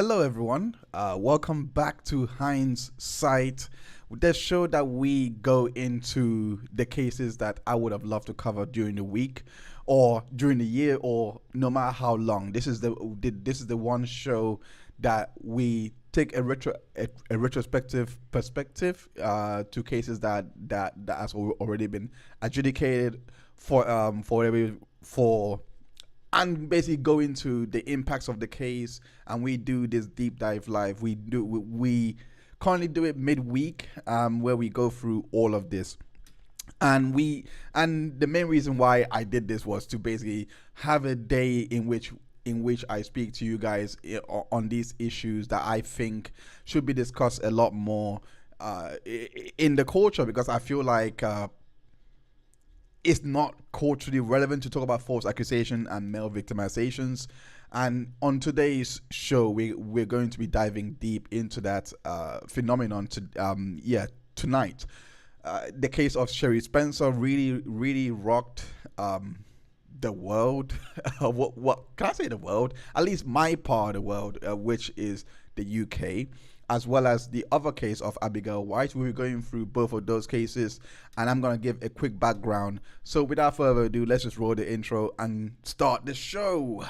Hello, everyone. Welcome back to Hindsight, the show that we go into the cases that I would have loved to cover during the week, or during the year, or no matter how long. This is the one show that we take a retrospective perspective to cases that has already been adjudicated for and basically go into the impacts of the case, and we do this deep dive live. We currently do it midweek, where we go through all of this. And the main reason why I did this was to basically have a day in which I speak to you guys on these issues that I think should be discussed a lot more in the culture, because I feel like it's not culturally relevant to talk about false accusation and male victimizations. And on today's show, we're going to be diving deep into that phenomenon tonight. The case of Sherry Spencer really rocked the world. What can I say? The world, at least my part of the world, which is the UK, as well as the other case of Abigail White. We'll be going through both of those cases, and I'm going to give a quick background. So without further ado, let's just roll the intro and start the show.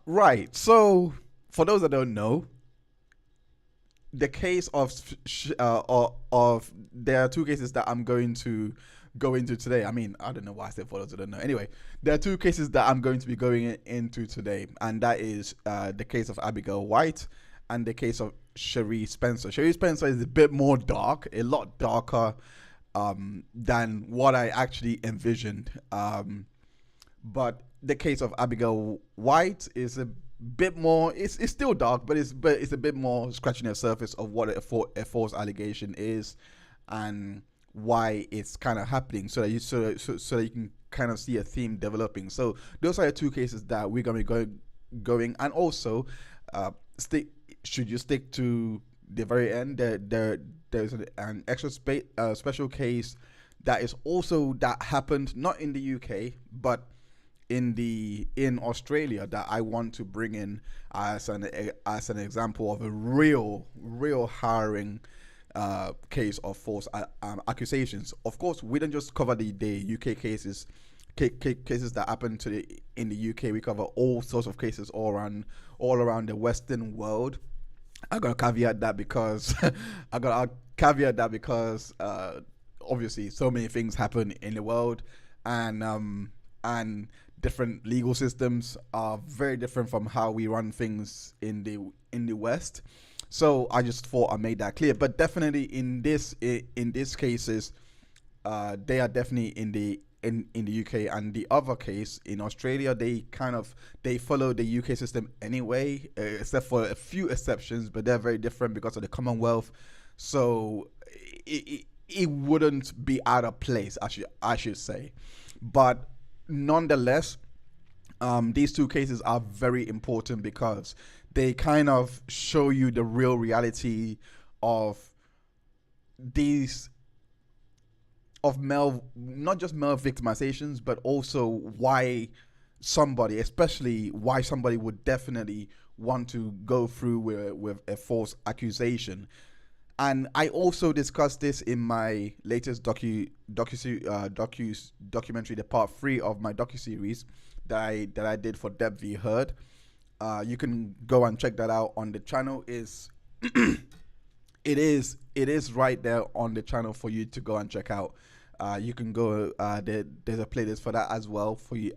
Right, so for those that don't know, the case of there are two cases that I'm going to go into today. I mean, I don't know why I said for those that don't know. Anyway, there are two cases that I'm going to be going into today, and that is the case of Abigail White and the case of Sherry Spencer. Sherry Spencer is a bit more dark, a lot darker than what I actually envisioned. But the case of Abigail White is a bit more. It's still dark, but it's a bit more scratching the surface of what a false allegation is, and why it's kind of happening, so that you can kind of see a theme developing. So those are the two cases that we're gonna be going, and also should you stick to the very end, there's an extra special case that is also that happened not in the UK but in Australia, that I want to bring in as an example of a real harrowing case of false accusations. Of course, we don't just cover the UK cases that happen in the UK. We cover all sorts of cases all around the Western world. I gotta caveat that because obviously so many things happen in the world, and different legal systems are very different from how we run things in the West. So I just thought I made that clear. But definitely in these cases, they are definitely in the UK, and the other case in Australia, they follow the UK system anyway, except for a few exceptions, but they're very different because of the Commonwealth. So it wouldn't be out of place, I should say. But nonetheless, these two cases are very important because they kind of show you the real reality of not just male victimizations, but also especially why somebody would definitely want to go through with a false accusation. And I also discussed this in my latest documentary, the part 3 of my docuseries that I did for Deb v. Heard. You can go and check that out on the channel. It is right there on the channel for you to go and check out. You can go. There's a playlist for that as well for you,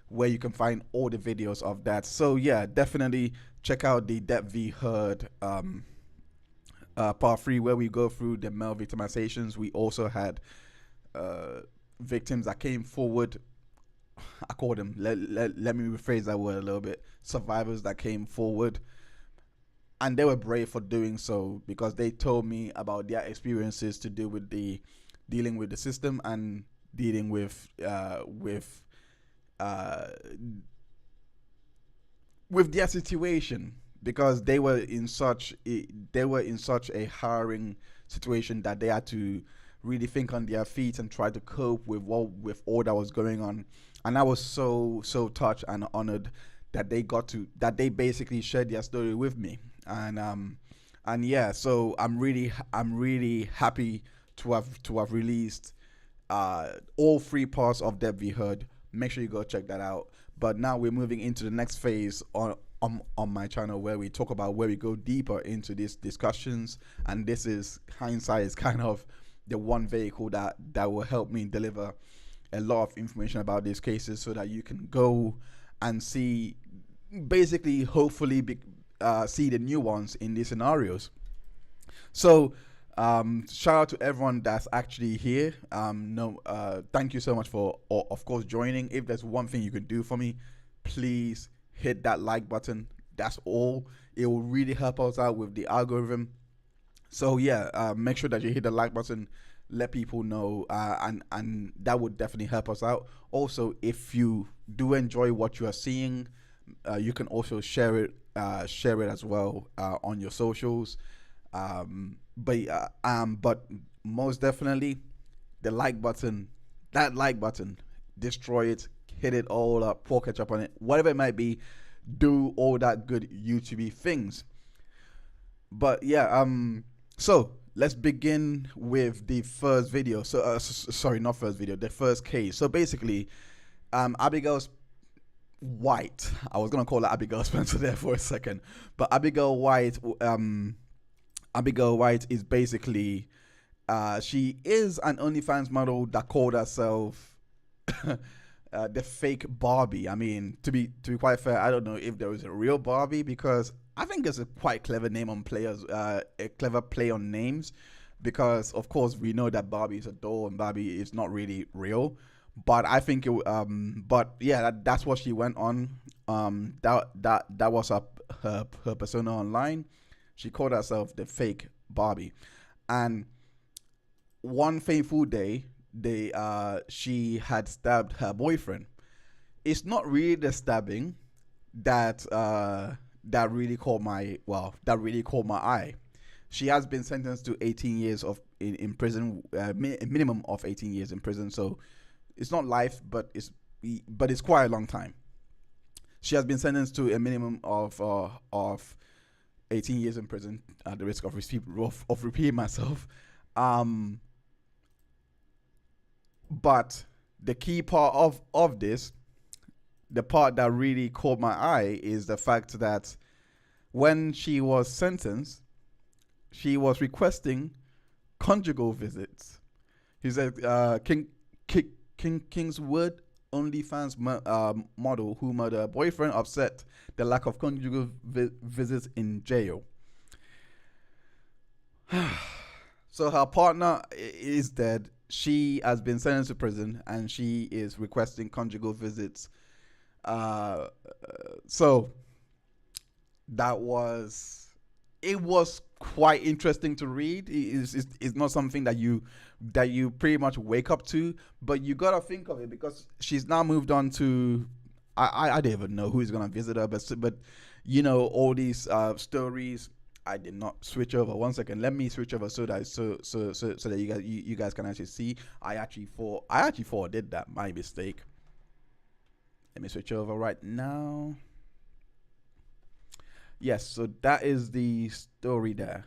where you can find all the videos of that. So yeah, definitely check out the Deb v. Heard part 3, where we go through the male victimizations. We also had victims that came forward. I call them, let me rephrase that word a little bit, survivors that came forward, and they were brave for doing so because they told me about their experiences to deal with dealing with the system and dealing with their situation, because they were in such a harrowing situation that they had to really think on their feet and try to cope with all that was going on. And I was so touched and honored that they basically shared their story with me. And yeah, so I'm really happy to have released all three parts of Deb V Heard. Make sure you go check that out. But now we're moving into the next phase on my channel, where we go deeper into these discussions. And this is Hindsight is kind of the one vehicle that will help me deliver a lot of information about these cases, so that you can go and see, basically, hopefully, see the nuance in these scenarios. So shout out to everyone that's actually here. Thank you so much for, of course, joining. If there's one thing you can do for me, please hit that like button. That's all. It will really help us out with the algorithm. So yeah, make sure that you hit the like button, let people know, and that would definitely help us out. Also, if you do enjoy what you are seeing, you can also share it as well on your socials. But most definitely, the like button, destroy it, hit it all up, pour ketchup on it, whatever it might be. Do all that good YouTube things. But yeah, so let's begin with the first video. So sorry, not first video, the first case. So basically, Abigail White. I was gonna call her Abigail Spencer there for a second, but Abigail White is basically, she is an OnlyFans model that called herself the fake Barbie. I mean, to be quite fair, I don't know if there was a real Barbie, because I think it's a quite clever name on players, a clever play on names, because of course we know that Barbie is a doll and Barbie is not really real. But I think but yeah, that's what she went on. That was her persona online. She called herself the fake Barbie. And one fateful day, she had stabbed her boyfriend. It's not really the stabbing that really caught my eye. She has been sentenced to 18 years in prison, a minimum of 18 years in prison. So it's not life, but it's quite a long time. She has been sentenced to a minimum of 18 years in prison, at the risk of repeating myself. But the key part of this, the part that really caught my eye, is the fact that when she was sentenced, she was requesting conjugal visits. He said, Kingswood OnlyFans model who murdered her boyfriend upset the lack of conjugal visits in jail. So her partner is dead. She has been sentenced to prison, and she is requesting conjugal visits. So it was quite interesting to read. It's not something that you pretty much wake up to, but you gotta think of it, because she's now moved on to, I don't even know who's gonna visit her, but you know, all these stories. I did not switch over. One second, let me switch over so that you guys can actually see. I actually thought I did that. My mistake. Let me switch over right now. Yes, so that is the story there.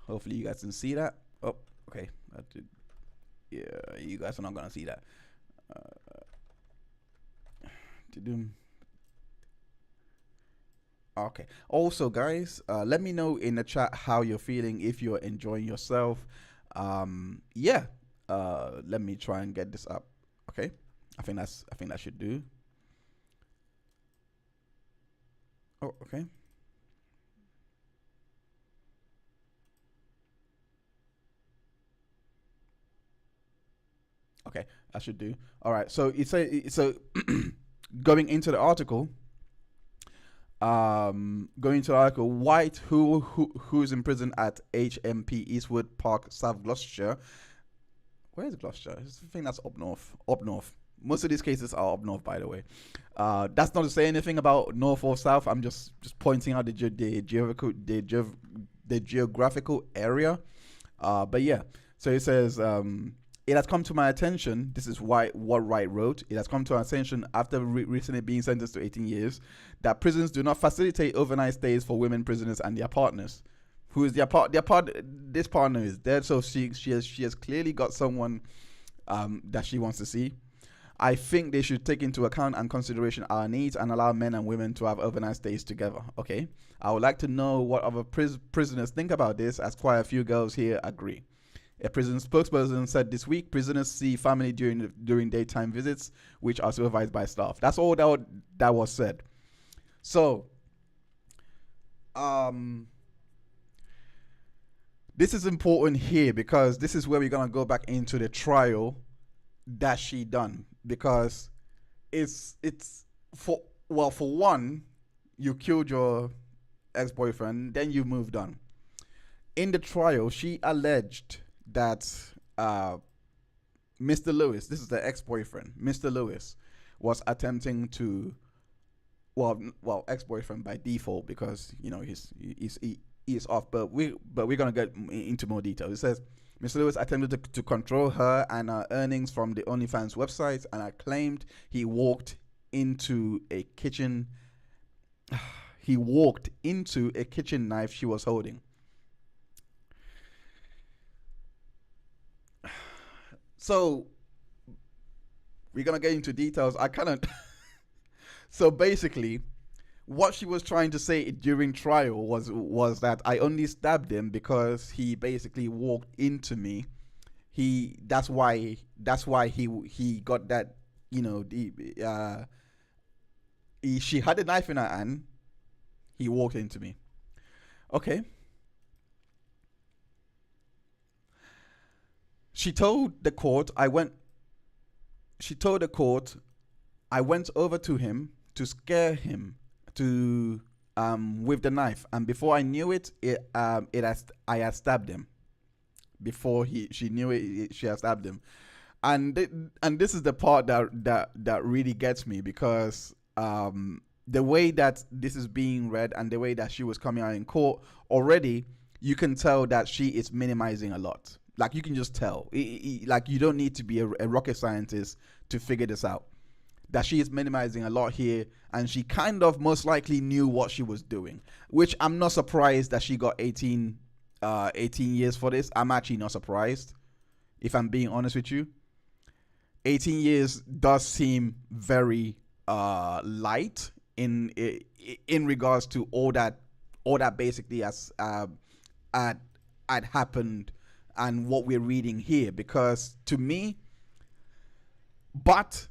Hopefully you guys can see that. Oh, okay. Yeah, you guys are not gonna see that. Okay. Also, guys, let me know in the chat how you're feeling, if you're enjoying yourself. Yeah. Let me try and get this up. Okay. I think that should do. Oh, okay. Okay, that should do. All right. So going into the article. White, who's in prison at HMP Eastwood Park, South Gloucestershire. Where is Gloucestershire? I think that's up north. Most of these cases are up north, by the way. That's not to say anything about north or south. I'm just pointing out the the geographical area. But yeah, so it says, it has come to my attention. This is what Wright wrote. It has come to our attention after recently being sentenced to 18 years that prisons do not facilitate overnight stays for women prisoners and their partners. Who is their part? This partner is dead, so she has clearly got someone that she wants to see. I think they should take into account and consideration our needs and allow men and women to have overnight stays together. Okay. I would like to know what other prisoners think about this, as quite a few girls here agree. A prison spokesperson said this week prisoners see family during daytime visits, which are supervised by staff. That's all that was said. So, this is important here because this is where we're gonna go back into the trial that she done, because it's for one, you killed your ex-boyfriend, then you moved on. In the trial, she alleged that Mr. Lewis, this is the ex-boyfriend, Mr. Lewis, was attempting to, ex-boyfriend by default, because he's off. But we're gonna get into more details. It says Mr. Lewis attempted to control her and her earnings from the OnlyFans website, and I claimed he walked into a kitchen. He walked into a kitchen knife she was holding. So we're gonna get into details. I kind of so basically, what she was trying to say during trial was that I only stabbed him because he basically walked into me. That's why he got that, she had a knife in her hand. He walked into me. Okay. She told the court I went over to him to scare him with the knife, and before I knew it, I had stabbed him. Before she knew it, she had stabbed him. And this is the part that really gets me, because the way that this is being read and the way that she was coming out in court, already you can tell that she is minimizing a lot. Like, you can just tell. Like, you don't need to be a rocket scientist to figure this out, that she is minimizing a lot here, and she kind of most likely knew what she was doing, which I'm not surprised that she got 18 years for this. I'm actually not surprised, if I'm being honest with you. 18 years does seem very light in regards to all that basically has had happened and what we're reading here, because to me, but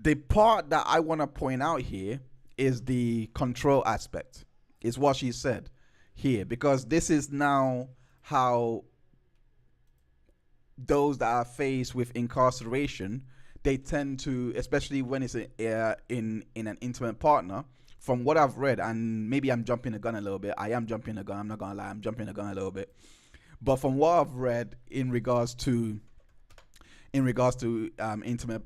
the part that I want to point out here is the control aspect, is what she said here, because this is now how those that are faced with incarceration, they tend to, especially when it's in an intimate partner, from what I've read, and maybe I'm jumping the gun a little bit. I am jumping the gun. I'm not going to lie. I'm jumping the gun a little bit. But from what I've read in regards to intimate,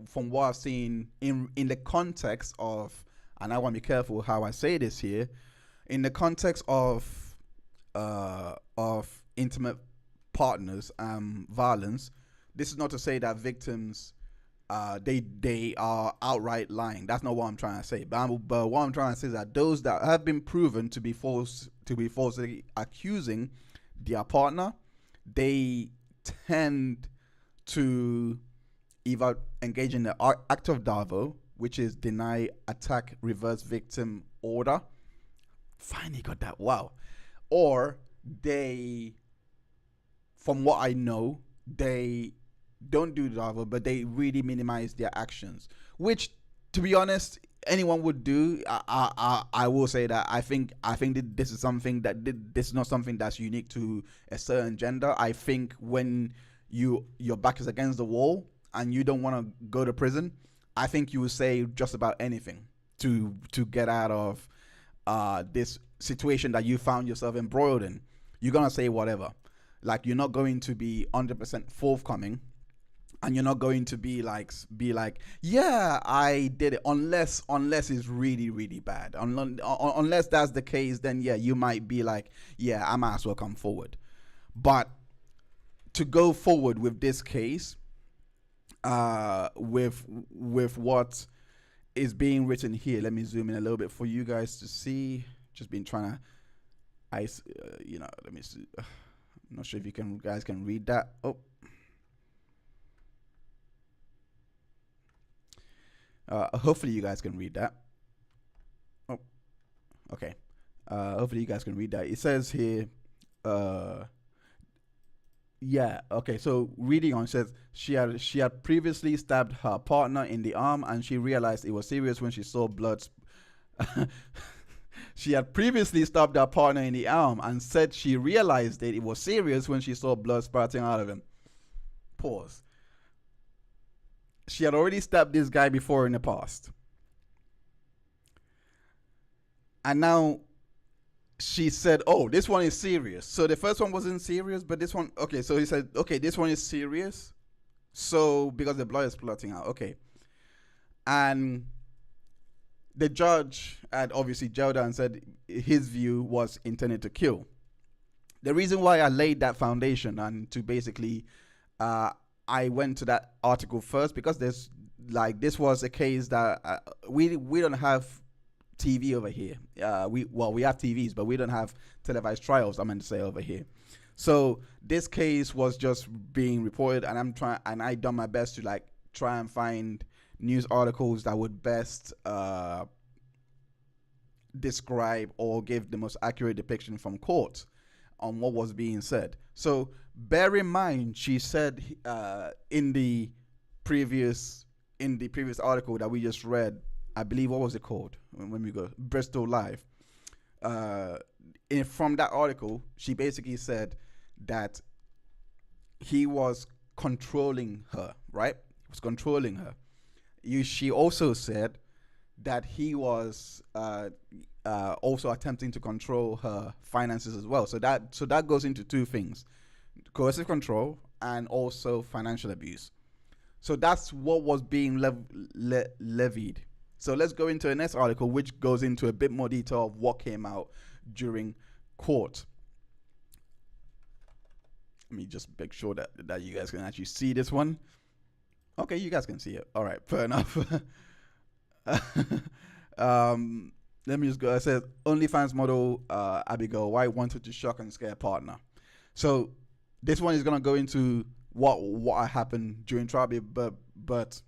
from what I've seen in the context of, and I want to be careful how I say this here, in the context of intimate partners, violence. This is not to say that victims, they are outright lying. That's not what I'm trying to say. But what I'm trying to say is that those that have been proven to be falsely accusing their partner, they tend to either engage in the act of DAVO, which is deny, attack, reverse victim order. Finally got that. Wow. Or they, from what I know, they don't do DAVO, but they really minimize their actions, which, to be honest, anyone would do. I will say that I think that this is something that this is not something that's unique to a certain gender. I think when your back is against the wall and you don't want to go to prison, I think you will say just about anything to get out of this situation that you found yourself embroiled in. You're gonna say whatever. Like, you're not going to be 100% forthcoming and you're not going to be like, yeah, I did it, unless it's really really bad. Unless that's the case, then yeah, you might be like, yeah, I might as well come forward. But to go forward with this case, with what is being written here, let me zoom in a little bit for you guys to see. Just been trying to let me see. I'm not sure if you guys can read that. Oh, hopefully you guys can read that. Oh, okay. Hopefully you guys can read that. It says here, yeah, okay. So reading on, says she had previously stabbed her partner in the arm, and she realized it was serious when she saw blood. She had previously stabbed her partner in the arm and said she realized that it was serious when she saw blood spurting out of him. Pause. She had already stabbed this guy before in the past. And now she said, oh, this one is serious. So the first one wasn't serious, but this one, okay, so he said, okay, this one is serious. So because the blood is splurting out, okay. And the judge had obviously jailed her and said his view was intended to kill. The reason why I laid that foundation and to basically, I went to that article first because this was a case that we don't have TV over here. We have TVs, but we don't have televised trials, I meant to say, over here. So this case was just being reported, and I done my best to try and find news articles that would best describe or give the most accurate depiction from court on what was being said. So bear in mind, she said in the previous article that we just read, I believe, what was it called when we go Bristol Live, from that article, she basically said that he was controlling her, right? He was controlling her. She also said that he was also attempting to control her finances as well. So that goes into two things: coercive control and also financial abuse. So that's what was being levied. So let's go into the next article, which goes into a bit more detail of what came out during court. Let me just make sure that you guys can actually see this one. Okay, you guys can see it. All right, fair enough. Let me just go. It says OnlyFans model Abigail White wanted to shock and scare partner. So this one is gonna go into what happened during trial, but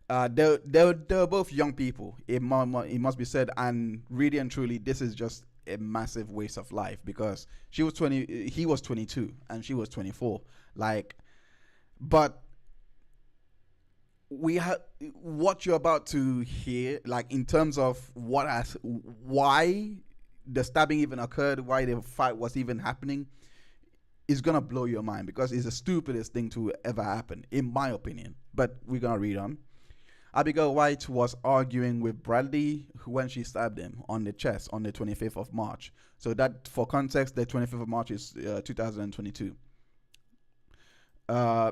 they're both young people. It must be said, and really and truly, this is just a massive waste of life because he was 22 and she was 24. But we have what you're about to hear, in terms of why the stabbing even occurred, why the fight was even happening, is gonna blow your mind because it's the stupidest thing to ever happen, in my opinion. But we're gonna read on. Abigail White was arguing with Bradley when she stabbed him on the chest on the 25th of March. So that, for context, the 25th of March is 2022.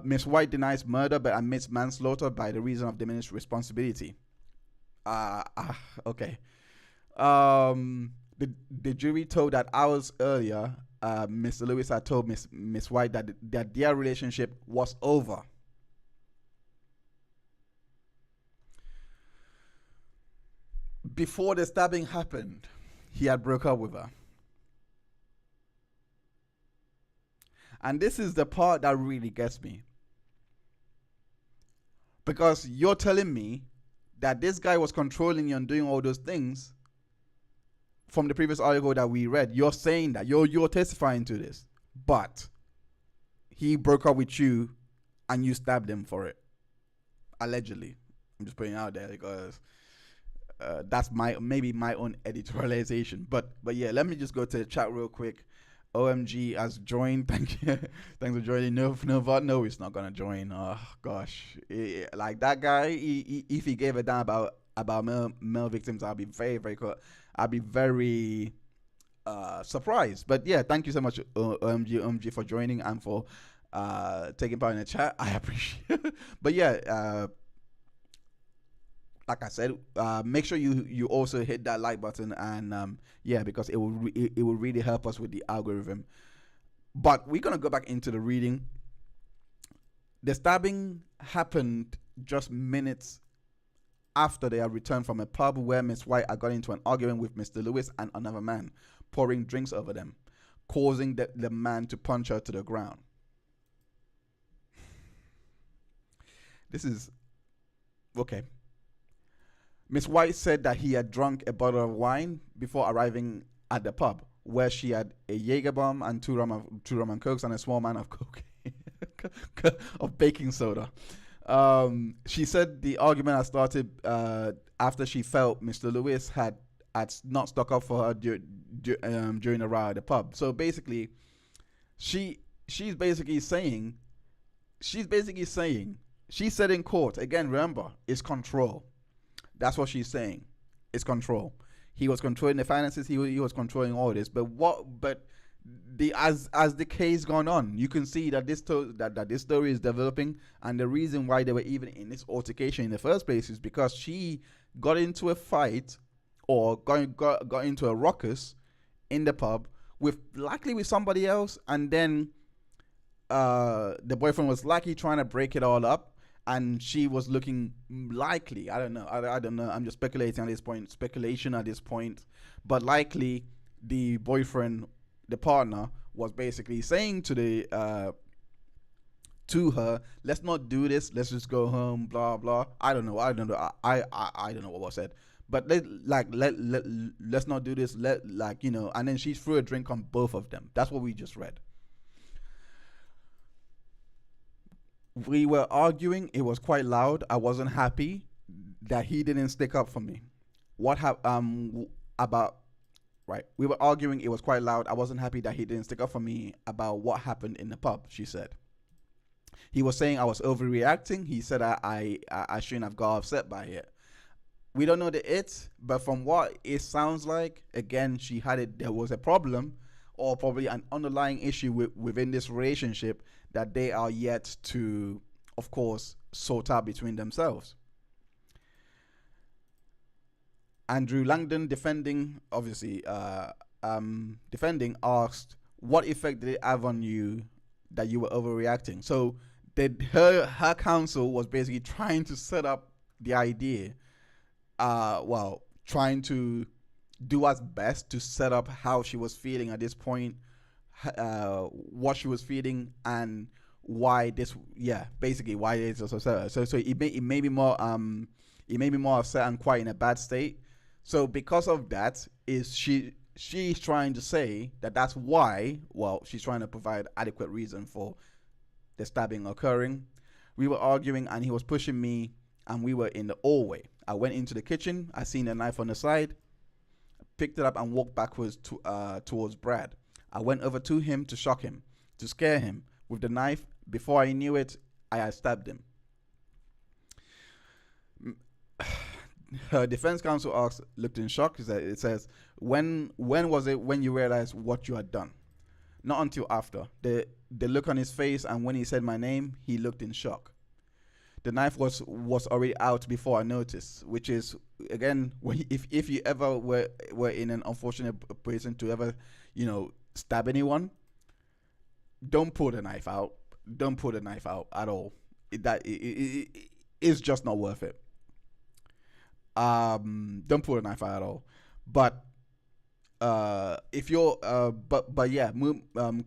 Miss White denies murder but admits manslaughter by the reason of diminished responsibility. Okay. The jury told that hours earlier, Mr. Lewis had told Miss White that their relationship was over. Before the stabbing happened, he had broke up with her. And this is the part that really gets me. Because you're telling me that this guy was controlling you and doing all those things from the previous article that we read. You're saying that. You're testifying to this. But he broke up with you and you stabbed him for it. Allegedly. I'm just putting it out there because that's maybe my own editorialization. But yeah, let me just go to the chat real quick. OMG has joined. Thank you. Thanks for joining. No, he's not gonna join. Oh gosh, like that guy. If he gave a damn about male victims, I'll be very surprised. But yeah, thank you so much, OMG for joining and for taking part in the chat. I appreciate it. But yeah, like I said, make sure you also hit that like button, and yeah, because it will really help us with the algorithm. But we're gonna go back into the reading. The stabbing happened just minutes after they had returned from a pub where Miss White had got into an argument with Mr. Lewis and another man, pouring drinks over them, causing the man to punch her to the ground. This is okay. Miss White said that he had drunk a bottle of wine before arriving at the pub, where she had a Jaeger bomb and two rum and cokes and a small amount of cocaine of baking soda. She said the argument had started after she felt Mr. Lewis had not stuck up for her during the riot at the pub. So basically, she's basically saying, she said in court again. Remember, it's control. That's what she's saying. It's control. He was controlling the finances. He was controlling all this. But as the case gone on, you can see that this story is developing, and the reason why they were even in this altercation in the first place is because she got into a fight, or got into a ruckus in the pub likely with somebody else, and then the boyfriend was likely trying to break it all up, and she was looking likely, I don't know, I'm just speculating at this point, but likely the boyfriend, the partner, was basically saying to her, let's not do this, let's just go home, blah blah. I don't know, I don't know what was said, but let's not do this, and then she threw a drink on both of them. That's what we just read. We were arguing. It was quite loud. I wasn't happy that he didn't stick up for me. About right. We were arguing. It was quite loud. I wasn't happy that he didn't stick up for me about what happened in the pub, she said. He was saying I was overreacting. He said I shouldn't have got upset by it. We don't know but from what it sounds like, again, there was a problem, or probably an underlying issue within this relationship that they are yet to, of course, sort out between themselves. Andrew Langdon, defending, asked, what effect did it have on you that you were overreacting? So her counsel was basically trying to set up the idea, trying to do what's best to set up how she was feeling at this point, what she was feeling, and why this, basically why it is so sad. So it made me more upset and quite in a bad state. So because of that, she's trying to say that's why, she's trying to provide adequate reason for the stabbing occurring. We were arguing and he was pushing me, and we were in the hallway. I went into the kitchen. I seen a knife on the side, picked it up and walked backwards towards Brad. I went over to him to shock him, to scare him with the knife. Before I knew it, I had stabbed him. Her defense counsel looked in shock. It says, when was it when you realized what you had done? Not until after. The look on his face, and when he said my name, he looked in shock. The knife was already out before I noticed, which is, again, if you ever were in an unfortunate position to ever, stab anyone, don't pull the knife out. Don't pull the knife out at all. It's just not worth it. Don't pull the knife out at all. But if you're,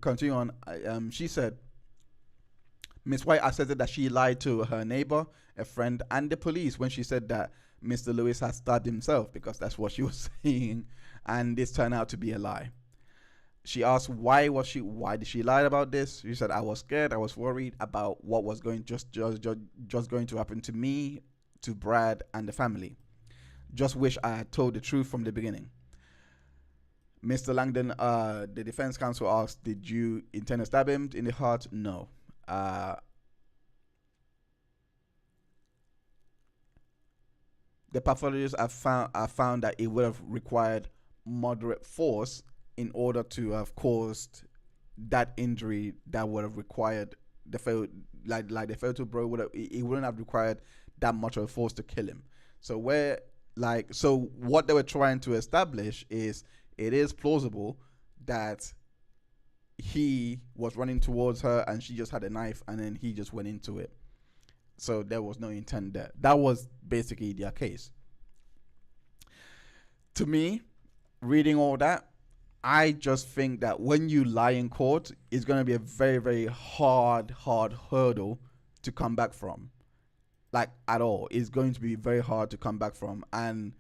continue on. She said, Miss White asserted that she lied to her neighbor, a friend, and the police when she said that Mr. Lewis had stabbed himself, because that's what she was saying, and this turned out to be a lie. She asked why did she lie about this? She said, I was scared, I was worried about what was going just going to happen to me, to Brad, and the family. Just wish I had told the truth from the beginning. Mr. Langdon, the defense counsel asked, did you intend to stab him in the heart? No. The pathologists have found that it would have required moderate force in order to have caused that injury that would have required the fatal, like the fatal blow would have, it wouldn't have required that much of a force to kill him. So what they were trying to establish is it is plausible that he was running towards her and she just had a knife and then he just went into it. So there was no intent there. That was basically their case. To me, reading all that, I just think that when you lie in court, it's going to be a very, very hard hurdle to come back from. Like, at all. It's going to be very hard to come back from. And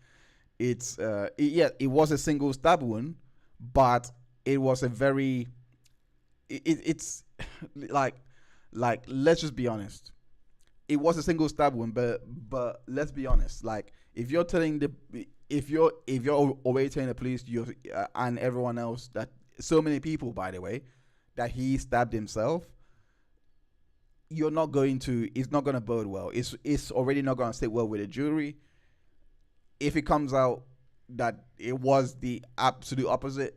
it was a single stab wound, but it was a very, it's like, let's just be honest. It was a single stab wound, but let's be honest. Like, if you're already telling the police, and everyone else, that so many people, by the way, that he stabbed himself, it's not going to bode well. It's already not going to sit well with the jury. If it comes out that it was the absolute opposite,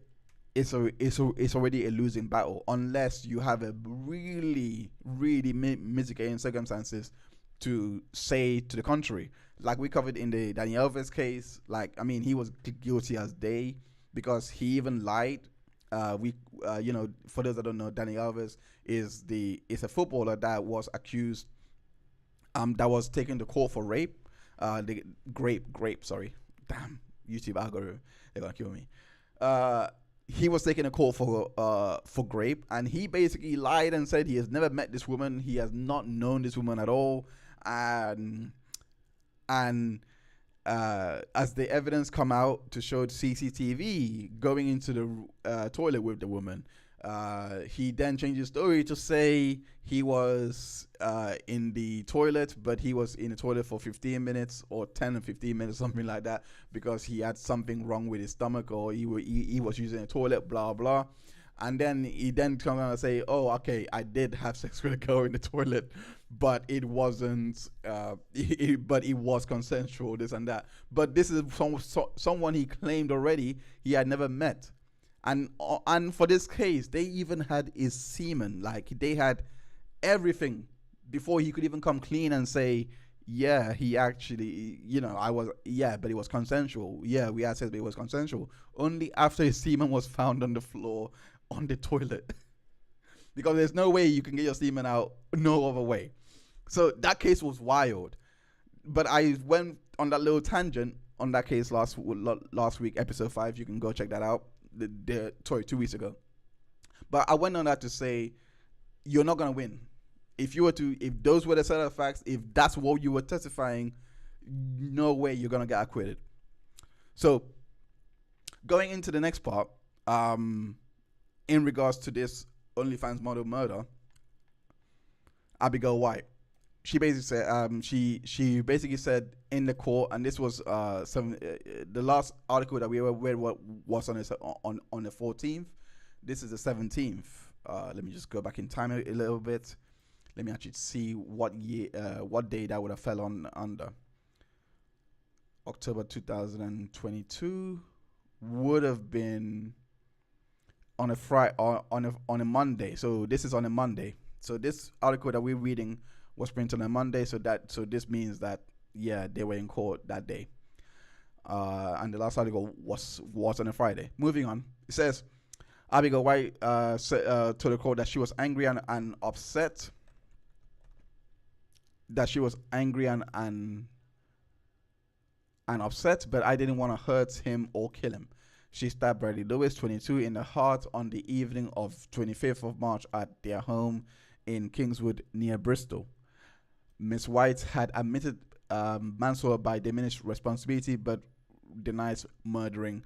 it's already a losing battle, unless you have a really, really mitigating circumstances to say to the contrary. Like we covered in the Daniel Alves case, he was guilty as day because he even lied. For those that don't know, Daniel Alves is a footballer that was accused, that was taken to court for rape. Sorry, damn, YouTube algorithm, they're gonna kill me. He was taken to court for grape, and he basically lied and said he has never met this woman, he has not known this woman at all, and as the evidence come out to show CCTV going into the toilet with the woman, he then changed his story to say he was in the toilet, but he was in the toilet for 15 minutes or 10 and 15 minutes, something like that, because he had something wrong with his stomach, or he was using a toilet, blah blah. And then he comes out and say, "Oh, okay, I did have sex with a girl in the toilet, but it wasn't. But it was consensual, this and that." But this is someone he claimed already he had never met, and for this case, they even had his semen. Like, they had everything before he could even come clean and say, "Yeah, he actually, but it was consensual. Yeah, we had sex, but it was consensual." Only after his semen was found on the floor on the toilet. Because there's no way you can get your semen out no other way. So that case was wild. But I went on that little tangent on that case last week, episode 5. You can go check that out. 2 weeks ago. But I went on that to say, you're not gonna win. If those were the set of facts, if that's what you were testifying, no way you're gonna get acquitted. So going into the next part, in regards to this OnlyFans model murder, Abigail White, she basically said, she basically said in the court, and this was the last article that we read was on the 14th. This is the 17th. Let me just go back in time a little bit. Let me actually see what day that would have fell under. October 2022 would have been on a Friday, on a Monday. So this is on a Monday. So this article that we're reading was printed on a Monday. So this means that, yeah, they were in court that day. And the last article was on a Friday. Moving on, it says Abigail White told the court that she was angry and upset. That she was angry and upset, but I didn't want to hurt him or kill him. She stabbed Bradley Lewis, 22, in the heart on the evening of 25th of March at their home in Kingswood near Bristol. Miss White had admitted manslaughter by diminished responsibility, but denies murdering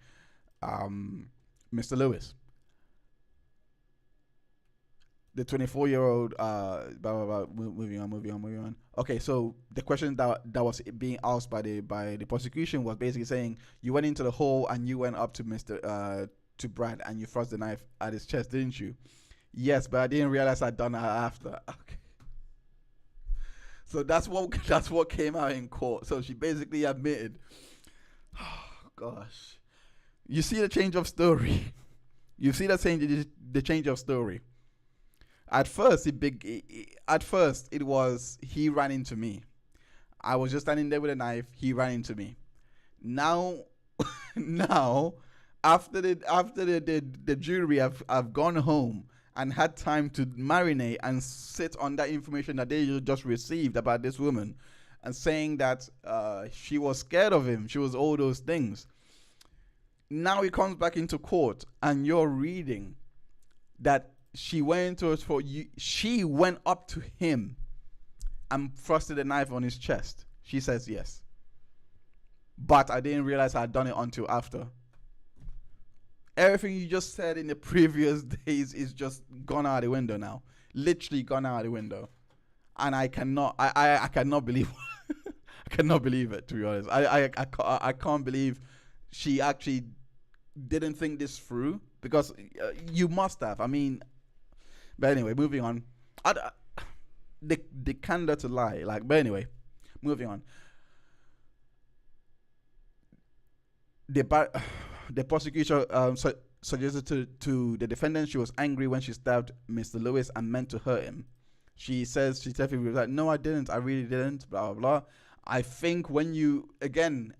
Mr. Lewis. The 24-year-old, moving on. Okay, so the question that was being asked by the prosecution was basically saying, you went into the hole and you went up to to Brad and you thrust the knife at his chest, didn't you? Yes, but I didn't realize I'd done that after. Okay. So that's what came out in court. So she basically admitted. Oh gosh, you see the change of story. You see the change of story. At first, it was he ran into me. I was just standing there with a knife. He ran into me. Now, now, after the jury have gone home and had time to marinate and sit on that information that they just received about this woman, and saying that she was scared of him, she was all those things. Now he comes back into court, and you're reading that she went to us for you. She went up to him and thrusted a knife on his chest. She says yes, but I didn't realize I had done it until after. Everything you just said in the previous days is just gone out the window now. Literally gone out the window, and I cannot. I cannot believe. I cannot believe it. To be honest, I can't believe she actually didn't think this through, because you must have. I mean, but anyway, moving on. The candor to lie, like. But anyway, moving on. The prosecutor suggested to the defendant she was angry when she stabbed Mr. Lewis and meant to hurt him. She says she definitely was like, no, I didn't. I really didn't. Blah blah blah. I think when you again,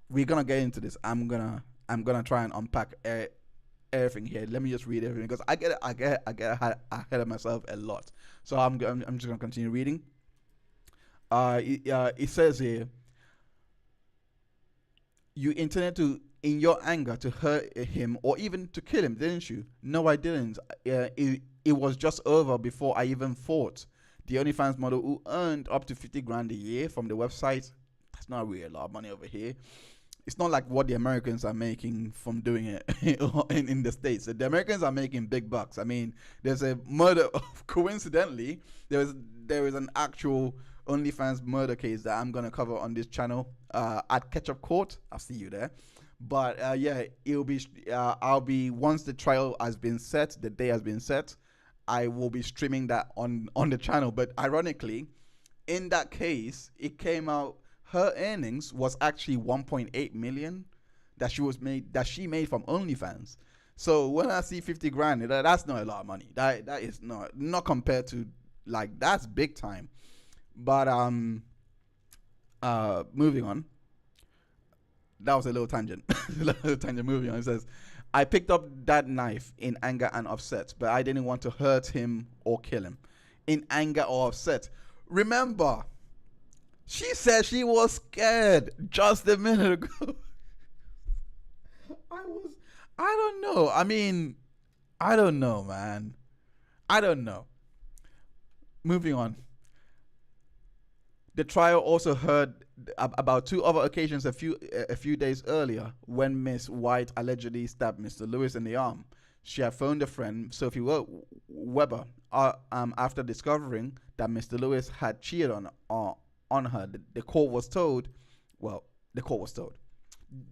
we're gonna get into this. I'm gonna try and unpack everything here. Let me just read everything, because I get ahead of myself a lot. So I'm just gonna continue reading. It says here, you intended to, in your anger, to hurt him or even to kill him, didn't you? No, I didn't. It was just over before I even thought. The OnlyFans model who earned up to 50 grand a year from the website, that's not really a lot of money over here. It's not like what the Americans are making from doing it in the States. The Americans are making big bucks. I mean, there's a murder. Coincidentally, there is an actual OnlyFans murder case that I'm gonna cover on this channel at Ketchup Court. I'll see you there. But yeah, it'll be. I'll be, once the trial has been set, the day has been set, I will be streaming that on the channel. But ironically, in that case, it came out her earnings was actually 1.8 million that she made from OnlyFans. So when I see 50 grand, that's not a lot of money. That is not compared to, like, that's big time. But moving on. That was a little tangent. Moving on. It says, I picked up that knife in anger and upset, but I didn't want to hurt him or kill him. In anger or upset. Remember, she said she was scared just a minute ago. I don't know. I mean, I don't know, man. I don't know. Moving on. The trial also heard about two other occasions a few days earlier when Miss White allegedly stabbed Mr. Lewis in the arm. She had phoned a friend, Sophie Weber, after discovering that Mr. Lewis had cheated on her. The court was told.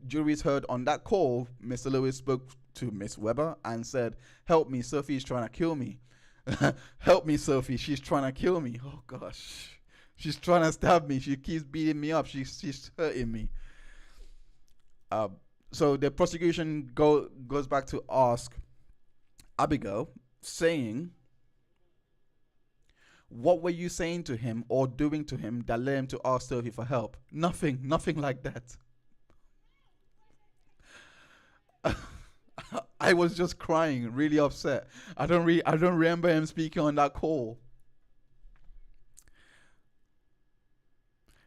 Juries heard on that call, Mr. Lewis spoke to Miss Weber and said, "Help me, Sophie's trying to kill me. Help me, Sophie, she's trying to kill me. Oh gosh. She's trying to stab me. She keeps beating me up. She's hurting me." So the prosecution goes back to ask Abigail, saying, what were you saying to him or doing to him that led him to ask Sophie for help? Nothing like that. I was just crying, really upset. I don't remember him speaking on that call.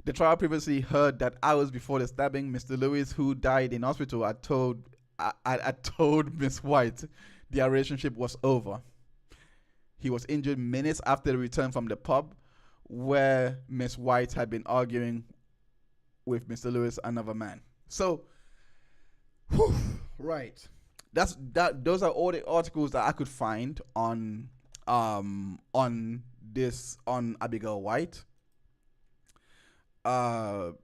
The trial previously heard that hours before the stabbing, Mr. Lewis, who died in hospital, had told Miss White their relationship was over. He was injured minutes after the return from the pub where Miss White had been arguing with Mr. Lewis, another man. So, right. Those are all the articles that I could find on Abigail White. Well,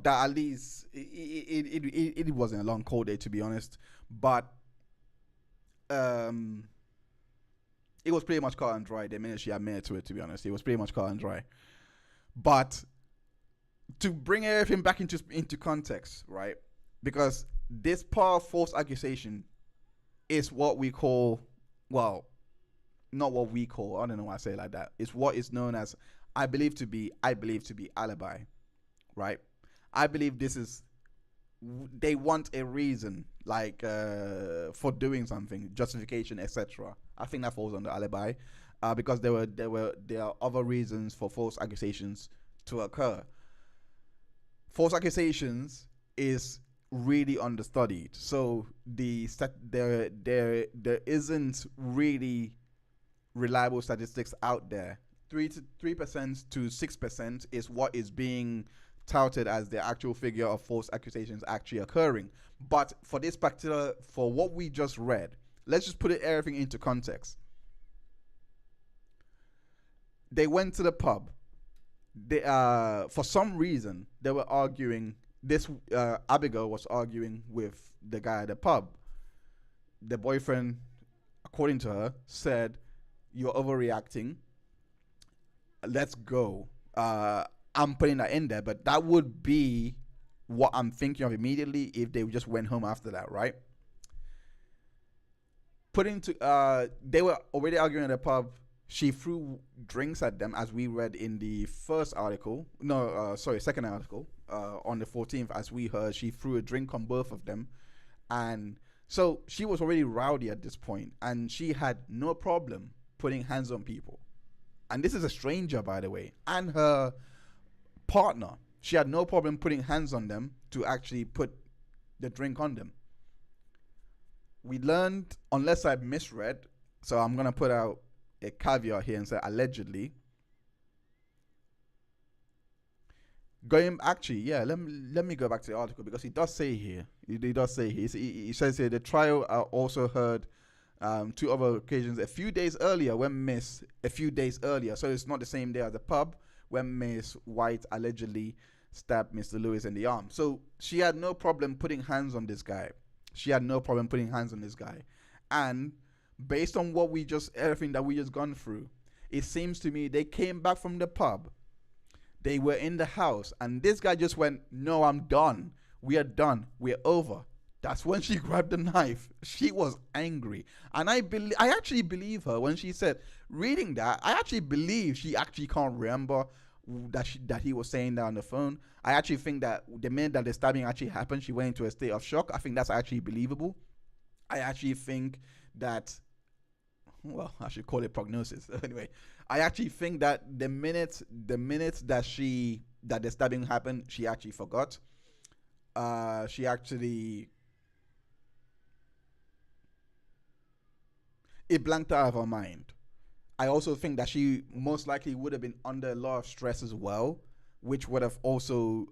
that at least it wasn't a long cold day, to be honest, but it was pretty much cut and dry the minute she admitted to it. To be honest, it was pretty much cut and dry. But to bring everything back into context, right? Because this part of false accusation is what we call well, not what we call, I don't know why I say it like that. It's what is known as, I believe to be alibi, right? I believe this is, they want a reason, like for doing something, justification, etc. I think that falls under alibi, because there are other reasons for false accusations to occur. False accusations is really understudied. So there isn't really reliable statistics out there. 3% to 6% is what is being touted as the actual figure of false accusations actually occurring. But for this particular, for what we just read, let's just put everything into context. They went to the pub. They for some reason they were arguing. This Abigail was arguing with the guy at the pub. The boyfriend, according to her, said, "You're overreacting. Let's go." I'm putting that in there, but that would be what I'm thinking of immediately if they just went home after that, right? They were already arguing at the pub. She threw drinks at them, as we read in the first article. No, second article. On the 14th, as we heard, she threw a drink on both of them, and so she was already rowdy at this point, and she had no problem putting hands on people. And this is a stranger, by the way, and her partner. She had no problem putting hands on them to actually put the drink on them. We learned, unless I misread, so I'm gonna put out a caveat here and say allegedly. Let me go back to the article, because he does say here. He says here the trial also heard two other occasions a few days earlier, so it's not the same day as the pub, when Miss White allegedly stabbed Mr. Lewis in the arm. So she had no problem putting hands on this guy. And based on everything that we just gone through, it seems to me they came back from the pub. They were in the house, and this guy just went, "No, I'm done. We are done. We're over." That's when she grabbed the knife. She was angry, and I actually believe her when she said, reading that, I actually believe she actually can't remember that he was saying that on the phone. I actually think that the minute that the stabbing actually happened, she went into a state of shock. I think that's actually believable. I actually think that, well, I should call it prognosis. Anyway, I actually think that the minute that the stabbing happened, she actually forgot. It blanked out of her mind. I also think that she most likely would have been under a lot of stress as well, which would have also,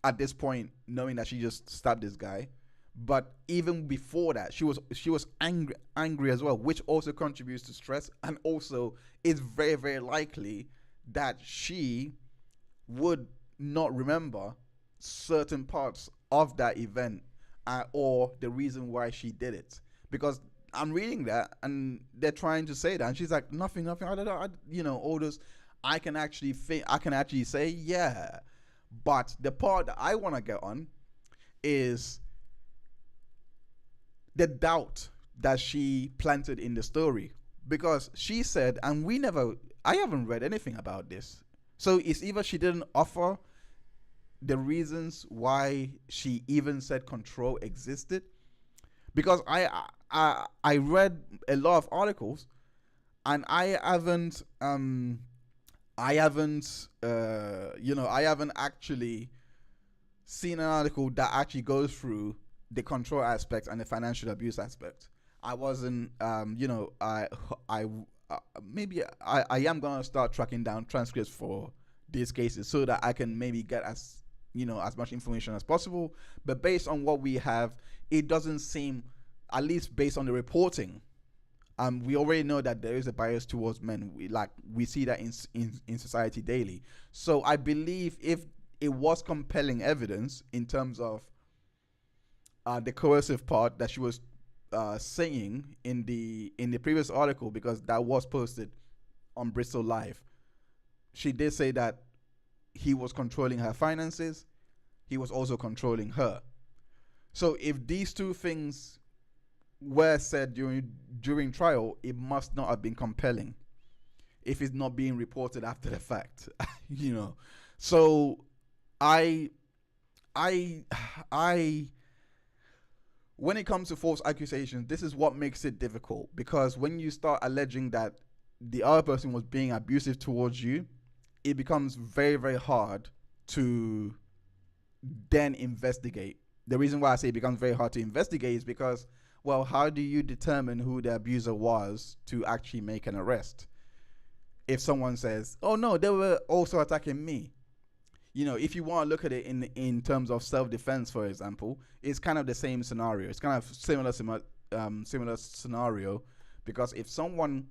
at this point, knowing that she just stabbed this guy. But even before that, she was angry as well, which also contributes to stress, and also it's very, very likely that she would not remember certain parts of that event, or the reason why she did it. Because I'm reading that, and they're trying to say that, and she's like, nothing. I don't know, all those. I can actually say, yeah. But the part that I want to get on is the doubt that she planted in the story, because she said, and I haven't read anything about this. So it's either she didn't offer the reasons why she even said control existed, because I read a lot of articles, and I haven't actually seen an article that actually goes through the control aspect and the financial abuse aspect. I wasn't, maybe I am gonna start tracking down transcripts for these cases so that I can maybe get as much information as possible. But based on what we have, it doesn't seem, at least based on the reporting, we already know that there is a bias towards men. We see that in society daily. So I believe if it was compelling evidence in terms of the coercive part that she was saying in the previous article, because that was posted on Bristol Live, she did say that he was controlling her finances. He was also controlling her. So if these two things were said during trial, it must not have been compelling if it's not being reported after the fact. you know. So I I I when it comes to false accusations, this is what makes it difficult, because when you start alleging that the other person was being abusive towards you, it becomes very, very hard to then investigate. The reason why I say it becomes very hard to investigate is because, well, how do you determine who the abuser was to actually make an arrest? If someone says, "Oh no, they were also attacking me," if you want to look at it in terms of self-defense, for example, it's kind of the same scenario. It's kind of similar scenario, because if someone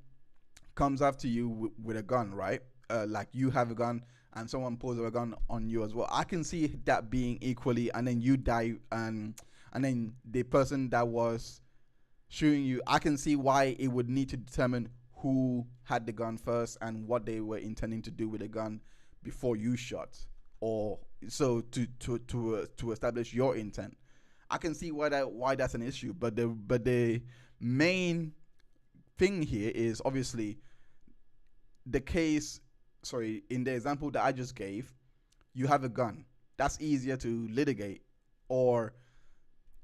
comes after you with a gun, right? Like you have a gun and someone pulls a gun on you as well. I can see that being equally, and then you die, and then the person that was shooting you, I can see why it would need to determine who had the gun first and what they were intending to do with the gun before you shot, or so to establish your intent. I can see why that's an issue, but the main thing here is obviously the case. Sorry, in the example that I just gave, you have a gun. That's easier to litigate, or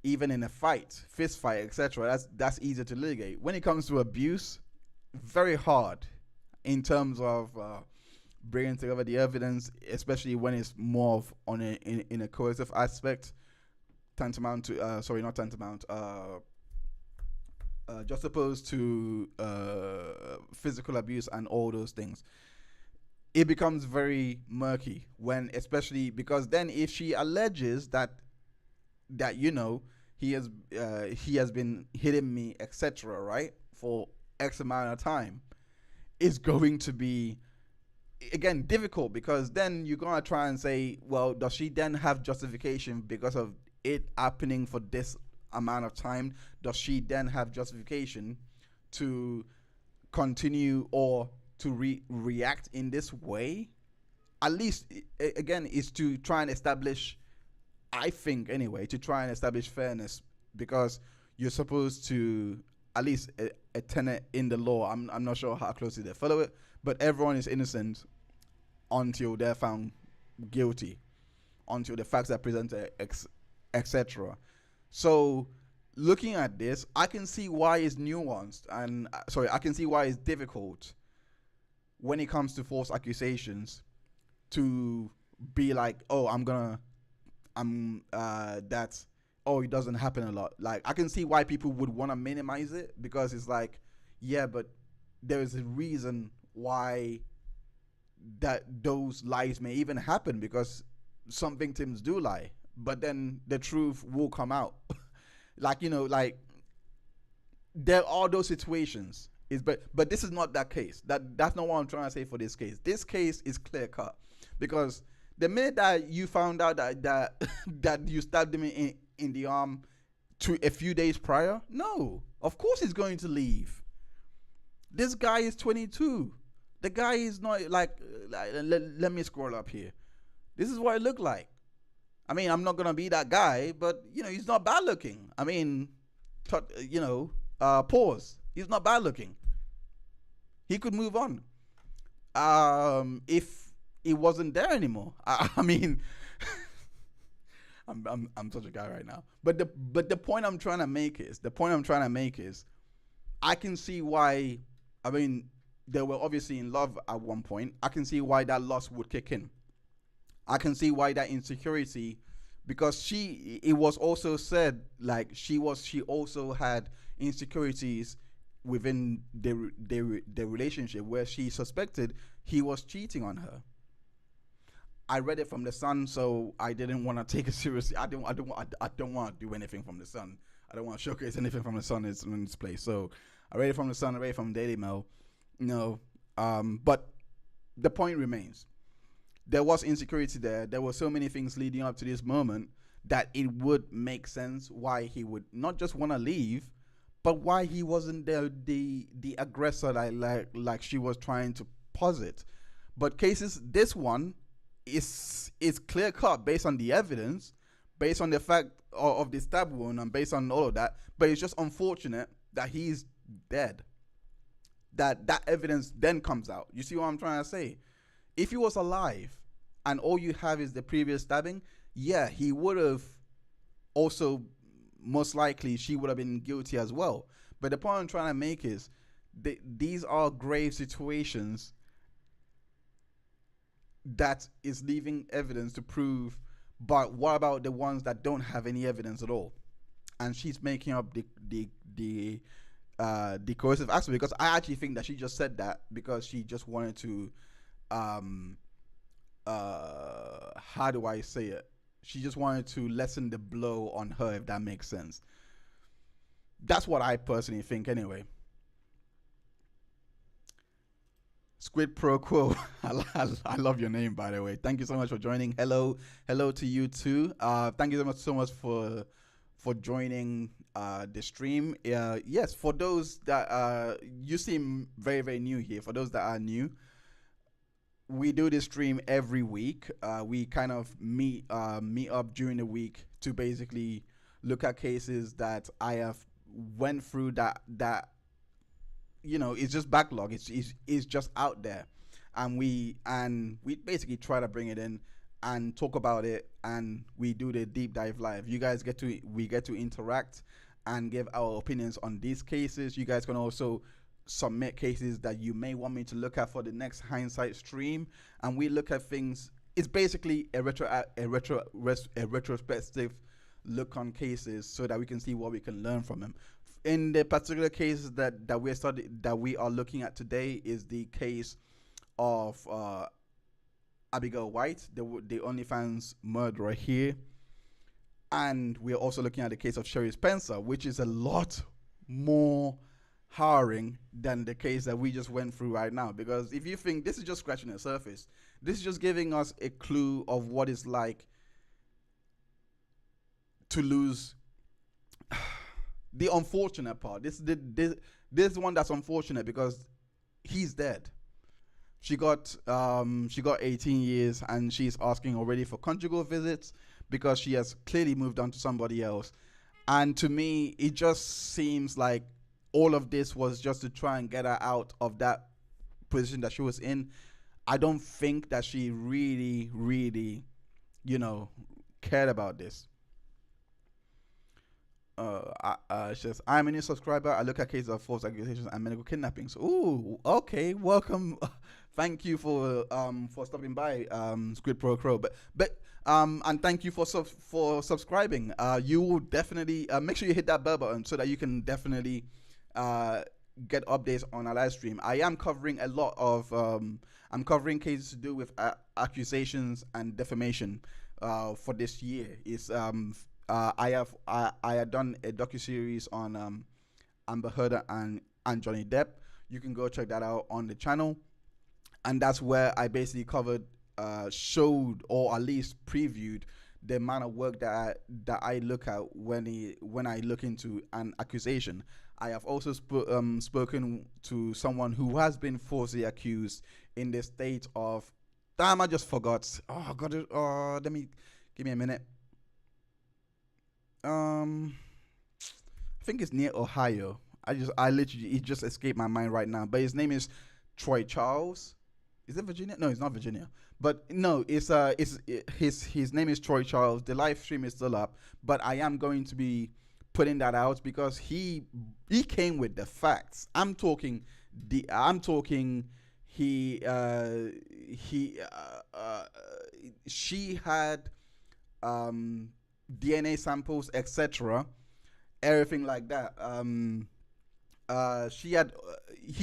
even in a fight, fist fight, etc. That's easier to litigate. When it comes to abuse, very hard in terms of bringing together the evidence, especially when it's more of in a coercive aspect, tantamount to not tantamount, just opposed to physical abuse and all those things. It becomes very murky when, especially because then if she alleges that he has been hitting me, etc., right, for X amount of time, it's going to be, again, difficult, because then you're gonna try and say, well, does she then have justification because of it happening for this amount of time? Does she then have justification to continue or to react in this way? At least, again, is to try and establish, I think anyway, to try and establish fairness, because you're supposed to, at least a tenet in the law, I'm not sure how closely they follow it, but everyone is innocent until they're found guilty, until the facts are presented, etc. So looking at this, I can see why it's nuanced, and I can see why it's difficult when it comes to false accusations to be like, oh, that's, oh, it doesn't happen a lot. Like, I can see why people would want to minimize it, because it's like, yeah, but there is a reason why that those lies may even happen, because some victims do lie, but then the truth will come out. like there are those situations. But this is not that case. That's not what I'm trying to say for this case. This case is clear cut, because the minute that you found out that you stabbed him in the arm to a few days prior, no, of course he's going to leave. This guy is 22. The guy is not like let me scroll up here. This is what it looked like. I mean, I'm not gonna be that guy, but he's not bad looking. I mean, pause. He's not bad looking. He could move on if he wasn't there anymore. I mean, I'm such a guy right now. But the point I'm trying to make is I can see why. I mean, they were obviously in love at one point. I can see why that loss would kick in. I can see why that insecurity, because it was also said, like, she also had insecurities within the relationship, where she suspected he was cheating on her. I read it from the Sun, so I didn't want to take it seriously. I don't want to do anything from the Sun. I don't want to showcase anything from the Sun in this place. So I read it from the Sun. I read it from Daily Mail. But the point remains. There was insecurity there. There were so many things leading up to this moment that it would make sense why he would not just want to leave, but why he wasn't the aggressor like she was trying to posit. But this one is clear cut based on the evidence, based on the fact of the stab wound and based on all of that. But it's just unfortunate that he's dead. That evidence then comes out. You see what I'm trying to say? If he was alive and all you have is the previous stabbing, yeah, he would have also, most likely she would have been guilty as well. But the point I'm trying to make is these are grave situations that is leaving evidence to prove. But what about the ones that don't have any evidence at all? And she's making up the coercive aspect, because I actually think that she just said that because she just wanted to how do I say it? She just wanted to lessen the blow on her, if that makes sense. That's what I personally think anyway. Squid Pro Quo. I love your name, by the way. Thank you so much for joining. Hello to you too. Thank you so much for joining the stream. Yes, for those that you seem very, very new here. For those that are new, we do this stream every week. We kind of meet up during the week to basically look at cases that I have went through that it's just backlog. It's just out there, and we basically try to bring it in and talk about it, and we do the deep dive live. You guys get to interact and give our opinions on these cases. You guys can also submit cases that you may want me to look at for the next hindsight stream, and we look at things. It's basically a retrospective look on cases so that we can see what we can learn from them. In the particular cases that we are looking at today is the case of Abigail White, the OnlyFans murderer here, and we're also looking at the case of Sherry Spencer, which is a lot more harrowing than the case that we just went through right now. Because if you think this is just scratching the surface, this is just giving us a clue of what it's like to lose. The unfortunate part, this one that's unfortunate because he's dead. She got 18 years and she's asking already for conjugal visits because she has clearly moved on to somebody else. And to me, it just seems like all of this was just to try and get her out of that position that she was in. I don't think that she really, really, cared about this. I'm a new subscriber. I look at cases of false accusations and medical kidnappings. Ooh, okay, welcome. Thank you for stopping by, Squid Pro Crow. But and thank you for subscribing. You will definitely make sure you hit that bell button so that you can definitely get updates on our live stream. I am covering a lot of I'm covering cases to do with accusations and defamation for this year. It's I had done a docuseries on Amber Heard and Johnny Depp. You can go check that out on the channel, and that's where I basically covered, showed, or at least previewed the amount of work that I look at when I look into an accusation. I have also spoken to someone who has been falsely accused in the state of, damn, I just forgot. Oh God, let me give me a minute. I think it's near Ohio. I literally, it just escaped my mind right now. But his name is Troy Charles. Is it Virginia? No, it's not Virginia. But no, his name is Troy Charles. The live stream is still up, but I am going to be putting that out because he came with the facts. She had DNA samples, etc., everything like that. He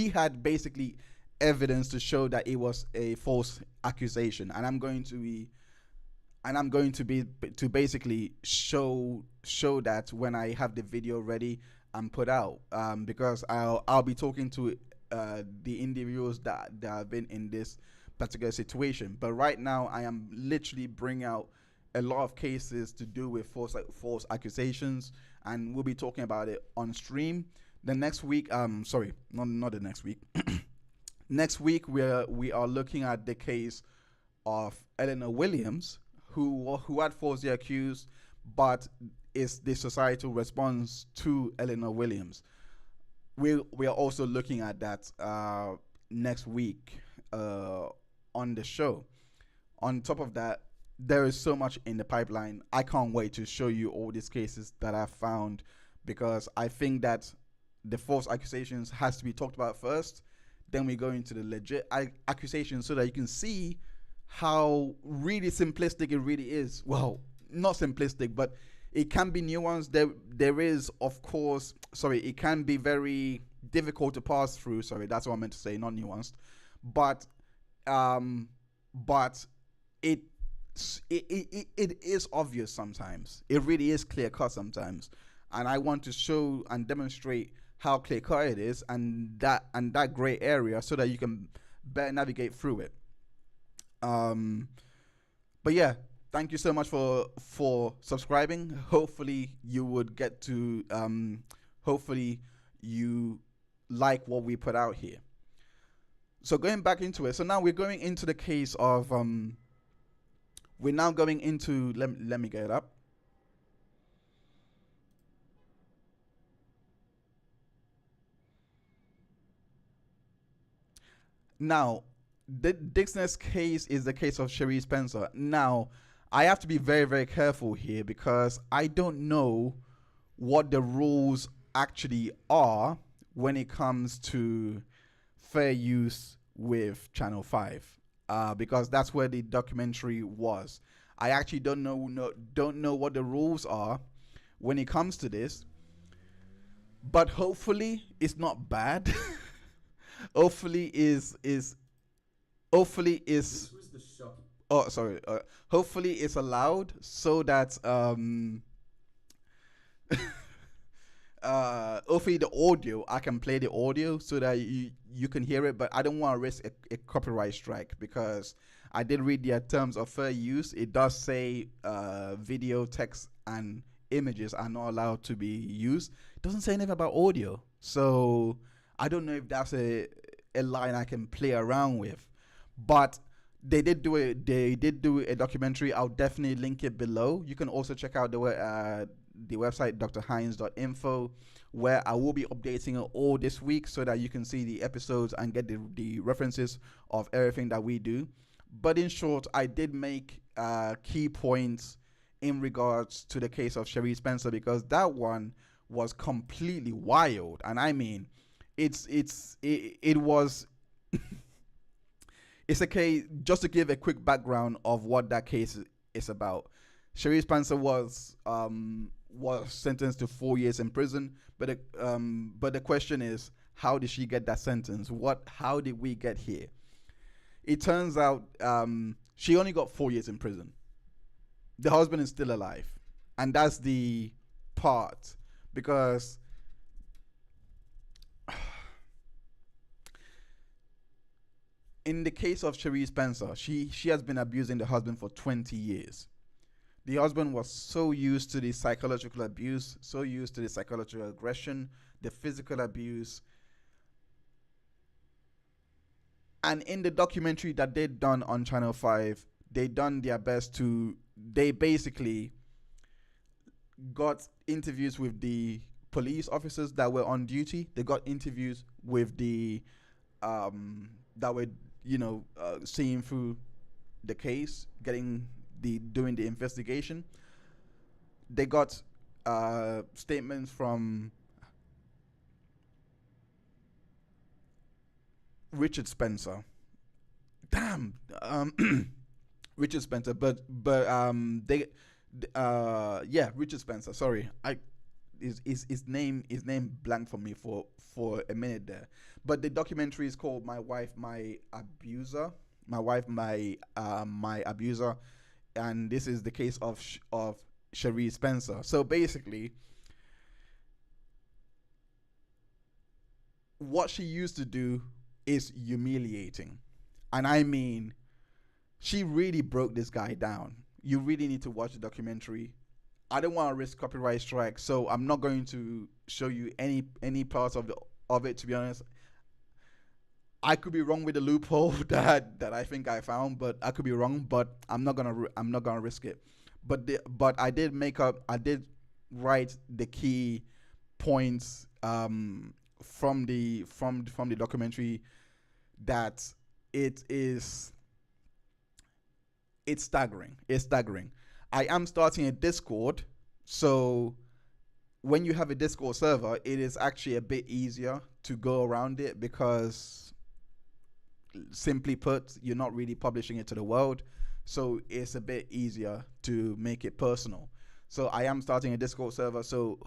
had basically evidence to show that it was a false accusation, and I'm going to basically show that when I have the video ready and put out, because I'll be talking to the individuals that have been in this particular situation. But right now I am literally bringing out a lot of cases to do with false accusations, and we'll be talking about it on stream. The next week, sorry, not the next week. Next week we are looking at the case of Eleanor Williams, who had falsely accused, but it's the societal response to Eleanor Williams. We are also looking at that next week on the show. On top of that, there is so much in the pipeline. I can't wait to show you all these cases that I found, because I think that the false accusations has to be talked about first. Then we go into the legit accusations so that you can see how really simplistic it really is. Well, not simplistic, but it can be nuanced. There is, of course, sorry, it can be very difficult to pass through. Sorry, that's what I meant to say, not nuanced. But but it it is obvious sometimes. It really is clear cut sometimes, and I want to show and demonstrate how clear cut it is, and that gray area, so that you can better navigate through it. But yeah, thank you so much for subscribing. Hopefully you would get to hopefully you like what we put out here. So going back into it, so now we're going into the case of we're now going into, let me get it up. Now, the Dixon's case is the case of Cherie Spencer. Now, I have to be very, very careful here, because I don't know what the rules actually are when it comes to fair use with Channel 5, because that's where the documentary was. I actually don't know what the rules are when it comes to this, but hopefully it's not bad. hopefully is hopefully is This was the shocking. oh sorry hopefully it's allowed, so that hopefully the audio, I can play the audio so that you can hear it, but I don't want to risk a copyright strike, because I did read the terms of fair use. It does say video, text, and images are not allowed to be used. It doesn't say anything about audio, so I don't know if that's a line I can play around with. But they did do a documentary. I'll definitely link it below. You can also check out the website drheinz.info, where I will be updating it all this week, so that you can see the episodes and get the references of everything that we do. But in short, I did make key points in regards to the case of Cherie Spencer, because that one was completely wild. And I mean, it was it's a case. Just to give a quick background of what that case is about, Cherie Spencer was sentenced to 4 years in prison, but the question is, how did she get that sentence? How did we get here? It turns out she only got 4 years in prison. The husband is still alive, and that's the part, because in the case of Cherie Spencer, she has been abusing the husband for 20 years. The husband was so used to the psychological abuse, so used to the psychological aggression, the physical abuse. And in the documentary that they'd done on Channel 5, they done their best they basically got interviews with the police officers that were on duty. They got interviews with the that were seeing through the case, doing the investigation. They got statements from Richard Spencer. Damn, Richard Spencer. But Richard Spencer. Sorry, his name blanked for me for a minute there. But the documentary is called "My Wife, My Abuser." My wife, my abuser, and this is the case of Cherie Spencer. So basically, what she used to do is humiliating, and I mean, she really broke this guy down. You really need to watch the documentary. I don't want to risk copyright strike, so I'm not going to show you any parts of it. To be honest, I could be wrong with the loophole that I think I found, but I could be wrong. But I'm not gonna risk it. but I did write the key points from the documentary, that it is it's staggering. It's staggering. I am starting a Discord, so when you have a Discord server, it is actually a bit easier to go around it, because simply put, you're not really publishing it to the world, so it's a bit easier to make it personal. So I am starting a Discord server, so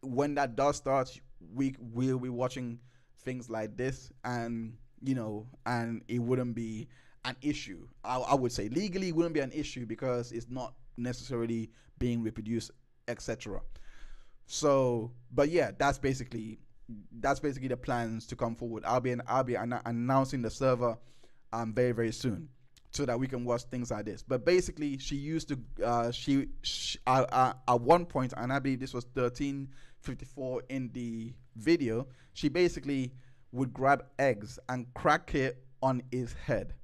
when that does start, we'll be watching things like this, and and it wouldn't be an issue. I would say legally it wouldn't be an issue, because it's not necessarily being reproduced, etc. So, but yeah, that's basically the plans to come forward. I'll be announcing the server very very soon, so that we can watch things like this. But basically, she used to at one point, and I believe this was 1354 in the video, she basically would grab eggs and crack it on his head.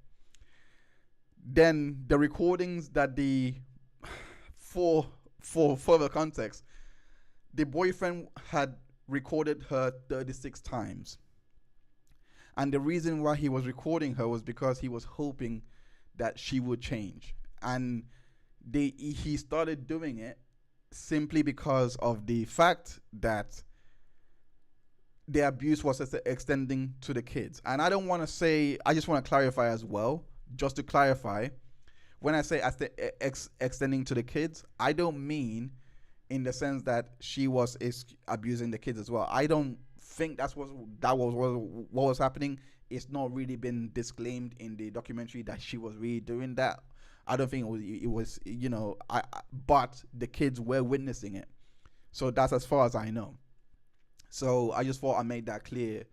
Then the recordings that for further context, the boyfriend had recorded her 36 times. And the reason why he was recording her was because he was hoping that she would change. And he started doing it simply because of the fact that the abuse was extending to the kids. And I don't want to say, I just want to clarify as well, just to clarify, when I say extending to the kids, I don't mean in the sense that she was abusing the kids as well. I don't think that was what was happening. It's not really been disclaimed in the documentary that she was really doing that. I don't think it was but the kids were witnessing it. So that's as far as I know. So I just thought I made that clear,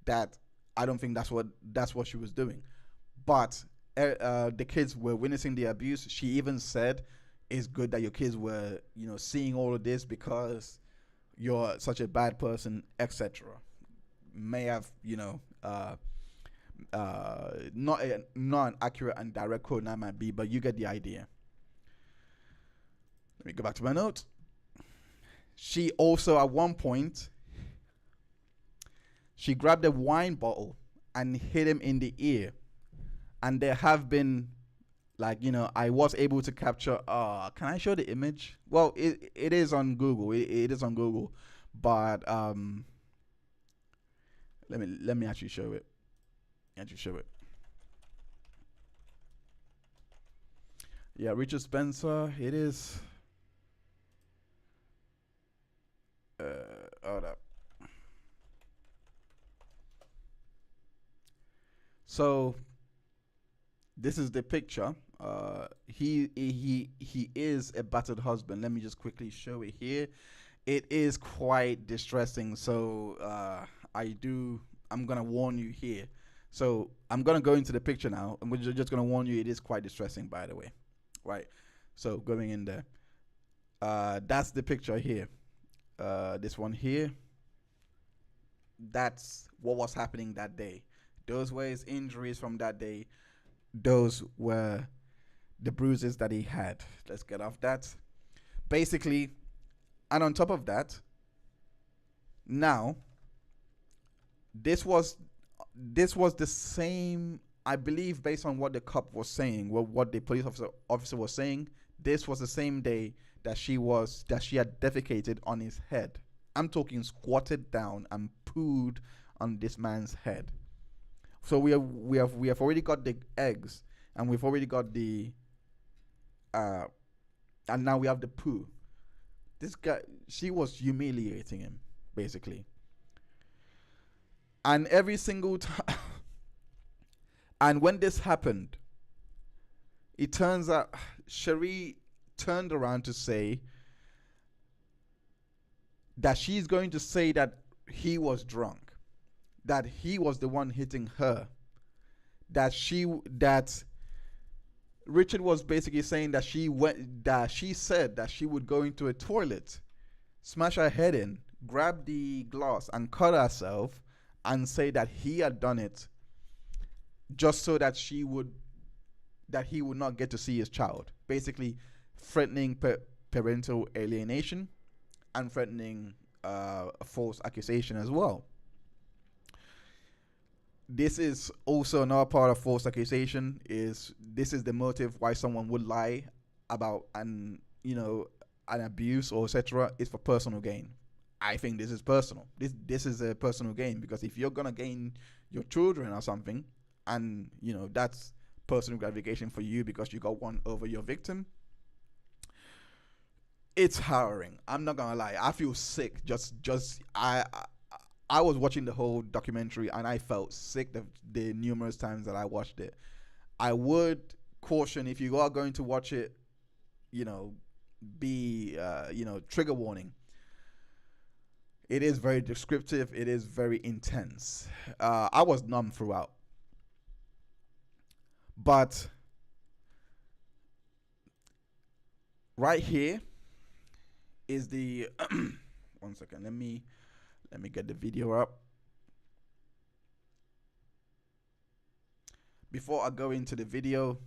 that I don't think that's what she was doing. But the kids were witnessing the abuse. She even said, it's good that your kids were seeing all of this, because you're such a bad person, etc. May have not an accurate and direct quote, that might be, but you get the idea. Let me go back to my notes. She also, at one point, she grabbed a wine bottle and hit him in the ear. And there have been, I was able to capture, can I show the image? Well, it is on Google. It is on Google. But let me actually show it. Yeah, Richard Spencer, it is. Hold up. So this is the picture. He is a battered husband. Let me just quickly show it here. It is quite distressing. So I'm gonna warn you here. So I'm gonna go into the picture now, and we're just gonna warn you. It is quite distressing, by the way. Right. So going in there. That's the picture here. This one here. That's what was happening that day. Those were his injuries from that day. Those were the bruises that he had. Let's get off that. Basically, and on top of that, now, this was the same, I believe, based on what the cop was saying, what the police officer was saying, this was the same day that she had defecated on his head. I'm talking squatted down and pooed on this man's head. So we have already got the eggs, and we've already got the and now we have the poo. This guy, she was humiliating him, basically. And every single time, and when this happened, it turns out Cherie turned around to say that she's going to say that he was drunk, that he was the one hitting her, that Richard was basically saying that she said that she would go into a toilet, smash her head in, grab the glass and cut herself, and say that he had done it just so that he would not get to see his child. Basically, threatening parental alienation, and threatening a false accusation as well. This is also another part of false accusation. Is this is the motive why someone would lie about an abuse or etc. is for personal gain. I think this is personal. This is a personal gain, because if you're gonna gain your children or something, and that's personal gratification for you because you got one over your victim, it's harrowing. I'm not gonna lie. I feel sick. I was watching the whole documentary and I felt sick the numerous times that I watched it. I would caution, if you are going to watch it, be trigger warning. It is very descriptive. It is very intense. I was numb throughout, but right here is the one second. Let me get the video up. Before I go into the video,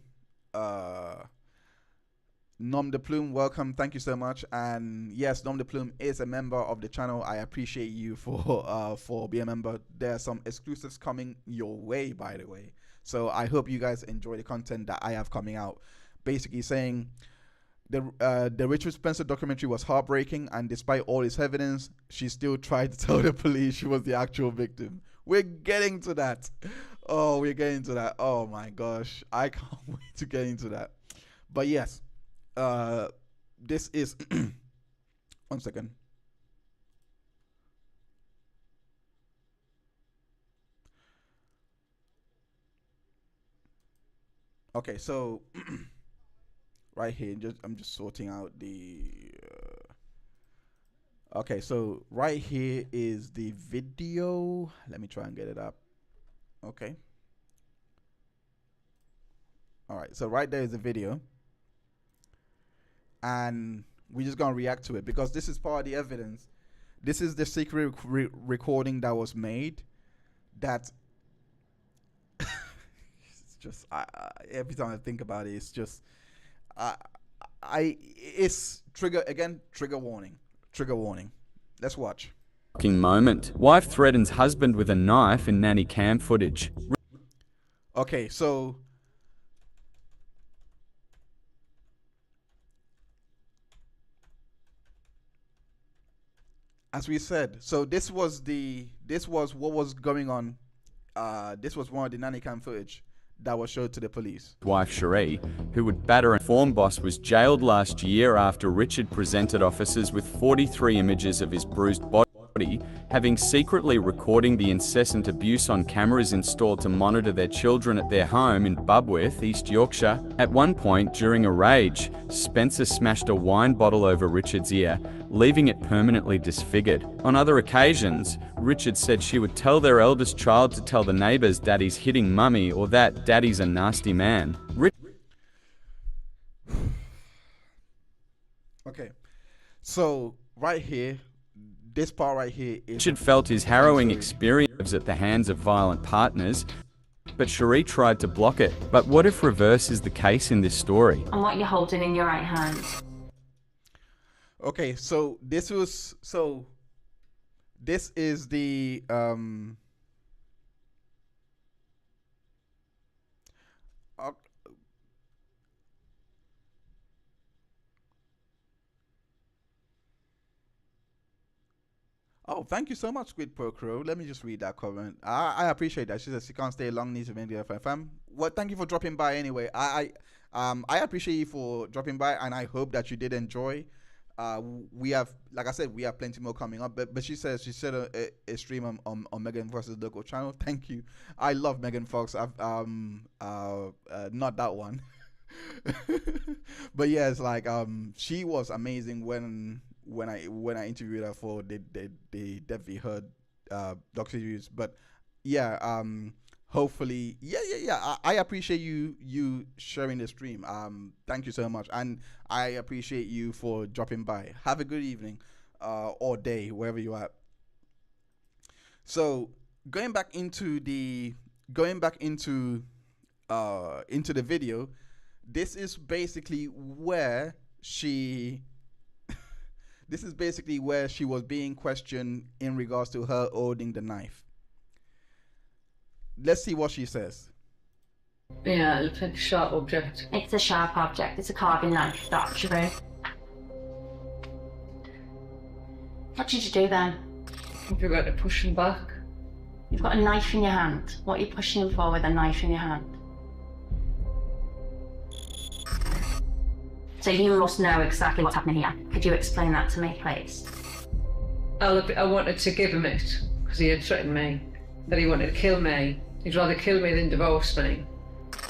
Nom de Plume, welcome. Thank you so much. And yes, Nom de Plume is a member of the channel. I appreciate you for being a member. There are some exclusives coming your way, by the way. So I hope you guys enjoy the content that I have coming out. Basically saying the Richard Spencer documentary was heartbreaking, and despite all its evidence, she still tried to tell the police she was the actual victim. We're getting to that. Oh, we're getting to that. Oh my gosh, I can't wait to get into that. But yes, this is one second. Okay, so right here, I'm just sorting out the. Okay, so right here is the video. Let me try and get it up. Okay. All right, so right there is the video, and we're just gonna react to it because this is part of the evidence. This is the secret recording that was made. That it's just every time I think about it, it's just it's trigger warning. Trigger warning. Let's watch. Moment. Wife threatens husband with a knife in nanny cam footage. Okay, so as we said, so this was what was going on. This was one of the nanny cam footage that was showed to the police. Wife Cherie, who would batter a form boss, was jailed last year after Richard presented officers with 43 images of his bruised body, having secretly recording the incessant abuse on cameras installed to monitor their children at their home in Bubwith, East Yorkshire. At one point, during a rage, Spencer smashed a wine bottle over Richard's ear, leaving it permanently disfigured. On other occasions, Richard said she would tell their eldest child to tell the neighbours daddy's hitting mummy or that daddy's a nasty man. Okay, so right here, this part right here is Richard felt his harrowing experience at the hands of violent partners, but Cherie tried to block it. But what if reverse is the case in this story? And what you're holding in your right hand. Okay, so this is the oh, thank you so much, Squid Pro Crow. Let me just read that comment. I appreciate that. She says she can't stay long, needs to make the FFM. Well, thank you for dropping by anyway. I appreciate you for dropping by, and I hope that you did enjoy. We have, like I said, we have plenty more coming up. But she said a stream on Megan Fox's local channel. Thank you. I love Megan Fox. I've not that one. But yeah, it's like she was amazing when I interviewed her for the Dev Heard doc series. But yeah, hopefully, I appreciate you sharing the stream. Thank you so much, and I appreciate you for dropping by. Have a good evening or day, wherever you are. So going back into the video, this is basically where she this is basically where she was being questioned in regards to her holding the knife. Let's see what she says. Yeah, it looks like a sharp object. It's a sharp object. It's a carving knife. That's true. What did you do then? If you're going to push him back. You've got a knife in your hand. What are you pushing him for with a knife in your hand? So you must know exactly what's happening here. Could you explain that to me, please? I wanted to give him it because he had threatened me that he wanted to kill me. He'd rather kill me than divorce me.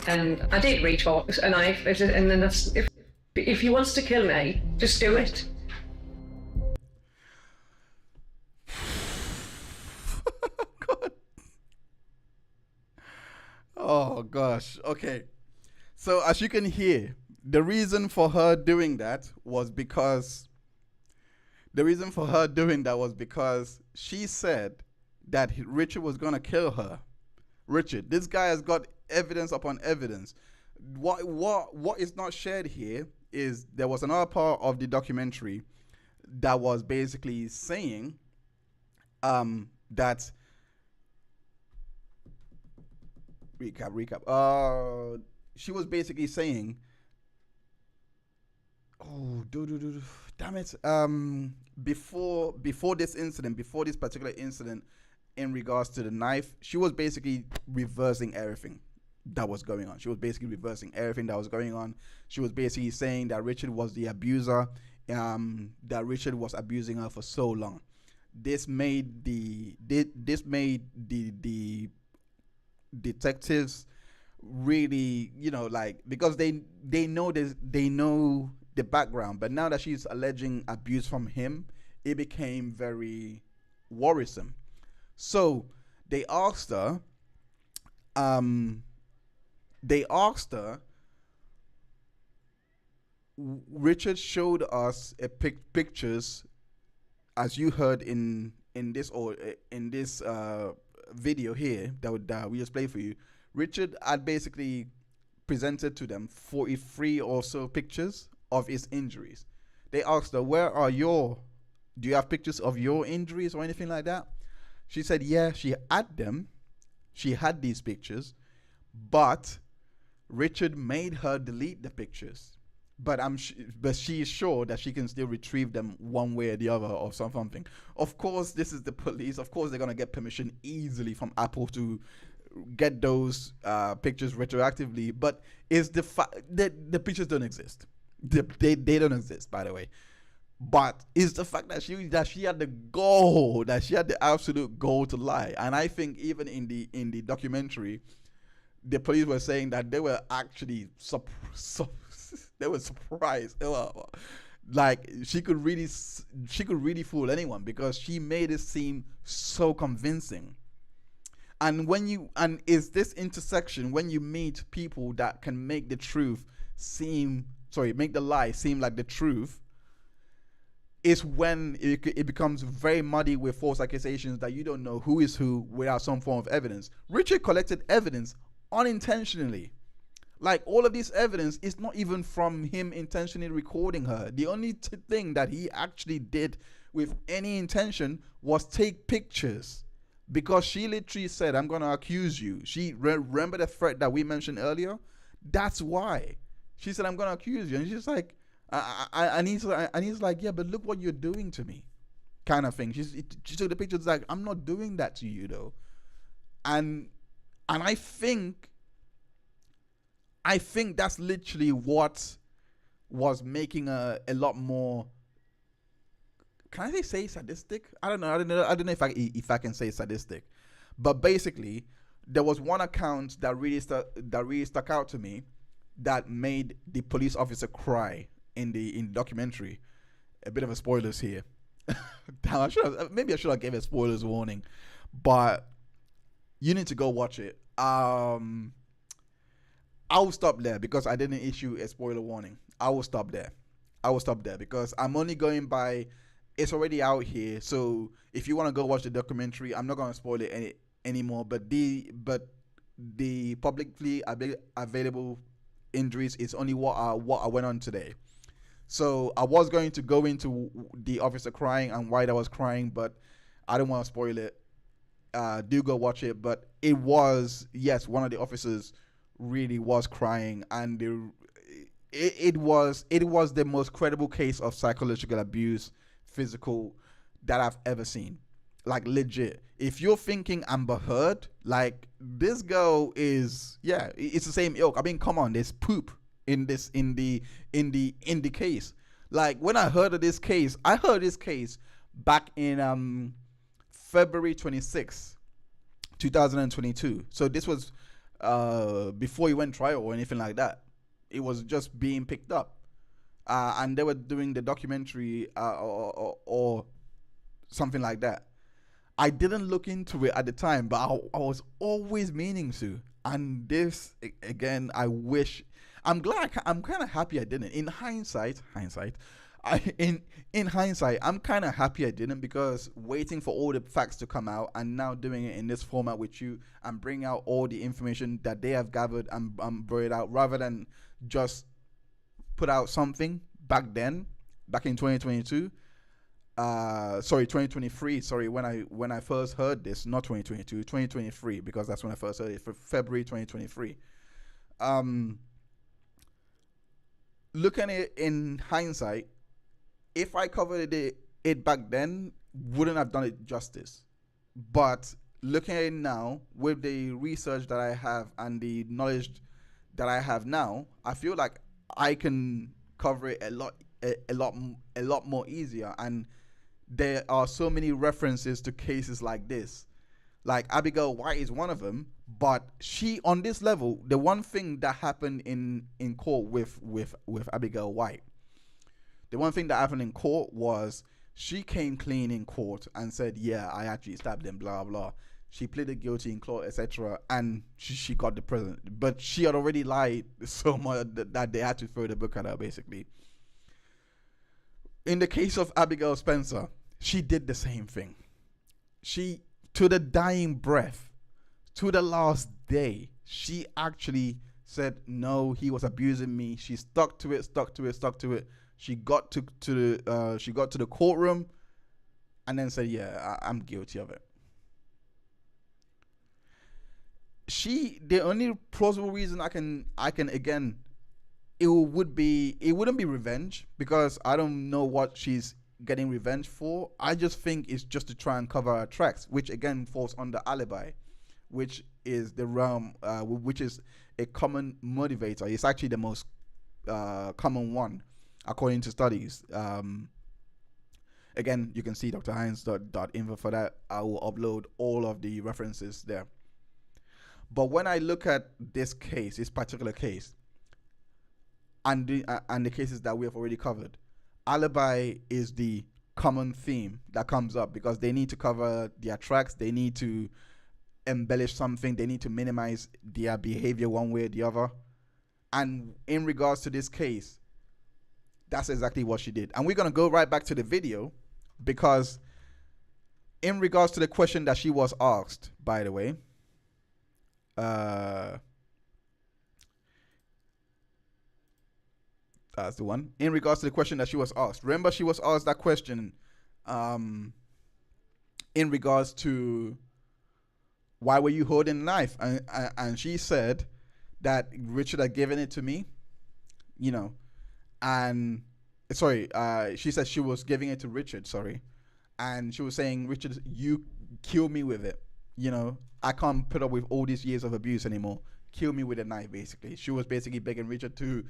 And I did reach for a knife, and then that's if he wants to kill me, just do it. God. Oh gosh. Okay. So as you can hear, the reason for her doing that was because she said that Richard was gonna kill her. Richard, this guy has got evidence upon evidence. What is not shared here is there was another part of the documentary that was basically saying that recap. She was basically saying, damn it. Before this particular incident, in regards to the knife, she was basically reversing everything that was going on. She was basically saying that Richard was the abuser, that Richard was abusing her for so long. This made the detectives really, because they know the background, but now that she's alleging abuse from him, it became very worrisome. So they asked her, Richard showed us pictures, as you heard in this video here that we just played for you. Richard had basically presented to them 43 or so pictures of his injuries. They asked her, do you have pictures of your injuries or anything like that? She said, yeah, she had them. She had these pictures, but Richard made her delete the pictures. But she is sure that she can still retrieve them one way or the other or something. Of course, this is the police. Of course, they're gonna get permission easily from Apple to get those pictures retroactively. But is the fact that the pictures don't exist? They don't exist, by the way. But it's the fact that she had the absolute goal to lie. And I think even in the documentary, the police were saying that they were actually they were surprised. Like she could really fool anyone because she made it seem so convincing. And is this intersection when you meet people that can make the lie seem like the truth, is when it becomes very muddy with false accusations that you don't know who is who without some form of evidence. Richard collected evidence unintentionally. Like, all of this evidence is not even from him intentionally recording her. The only thing that he actually did with any intention was take pictures, because she literally said, I'm going to accuse you. She remember the threat that we mentioned earlier? That's why. She said, I'm going to accuse you. And she's like, and he's like, yeah, but look what you're doing to me, kind of thing. She took the pictures like, I'm not doing that to you though. And I think that's literally what was making a lot more, can I say sadistic? I don't know if I can say sadistic, but basically there was one account that really stuck out to me that made the police officer cry in the documentary. A bit of a spoilers here. Maybe I should have gave a spoilers warning, but you need to go watch it. I'll stop there because I didn't issue a spoiler warning. I will stop there because I'm only going by, it's already out here. So if you want to go watch the documentary, I'm not going to spoil it anymore. But the publicly available injuries is only what I went on today. So I was going to go into the officer crying and why I was crying, but I don't want to spoil it. Do go watch it. But it was, yes, one of the officers really was crying, and it was the most credible case of psychological abuse, physical, that I've ever seen. Like, legit. If you're thinking Amber Heard, like, this girl is, yeah, it's the same ilk. I mean, come on, there's poop in the case. Like, when I heard this case back in February 26th, 2022. So this was before he went trial or anything like that. It was just being picked up, and they were doing the documentary or something like that. I didn't look into it at the time, but I was always meaning to. And this, again, I'm glad. I'm kind of happy I didn't. In hindsight, in hindsight, I'm kind of happy I didn't, because waiting for all the facts to come out and now doing it in this format with you and bring out all the information that they have gathered and brought it out, rather than just put out something back in 2022. 2023. Sorry, when I first heard this, not 2022, 2023, because that's when I first heard it, for February 2023. Looking at it in hindsight, if I covered it back then, wouldn't have done it justice. But looking at it now, with the research that I have and the knowledge that I have now, I feel like I can cover it a lot more easier. And there are so many references to cases like this. Like, Abigail White is one of them, but she, on this level, the one thing that happened in court with Abigail White, the one thing that happened in court was she came clean in court and said, yeah, I actually stabbed him, blah blah. She pleaded guilty in court, etc., and she got the prison. But she had already lied so much that they had to throw the book at her, basically. In the case of Abigail Spencer, she did the same thing. She, to the dying breath, to the last day, she actually said, no, he was abusing me. She stuck to it. She got to the courtroom and then said, yeah, I'm guilty of it. The only plausible reason I can again, it wouldn't be revenge, because I don't know what she's getting revenge for. I just think it's just to try and cover her tracks, which again falls under alibi, which is the realm, which is a common motivator. It's actually the most common one, according to studies. Again, you can see drheinz.info for that. I will upload all of the references there. But when I look at this particular case, and the cases that we have already covered, alibi is the common theme that comes up, because they need to cover their tracks, they need to embellish something, they need to minimize their behavior one way or the other. And in regards to this case, that's exactly what she did. And we're going to go right back to the video, because in regards to the question that she was asked, by the way, that's the one. In regards to the question that she was asked, remember, she was asked that question in regards to why were you holding a knife, and she said that Richard had given it to me, and she said she was giving it to Richard, and she was saying, Richard, you kill me with it, I can't put up with all these years of abuse anymore, kill me with a knife. Basically, she was basically begging Richard to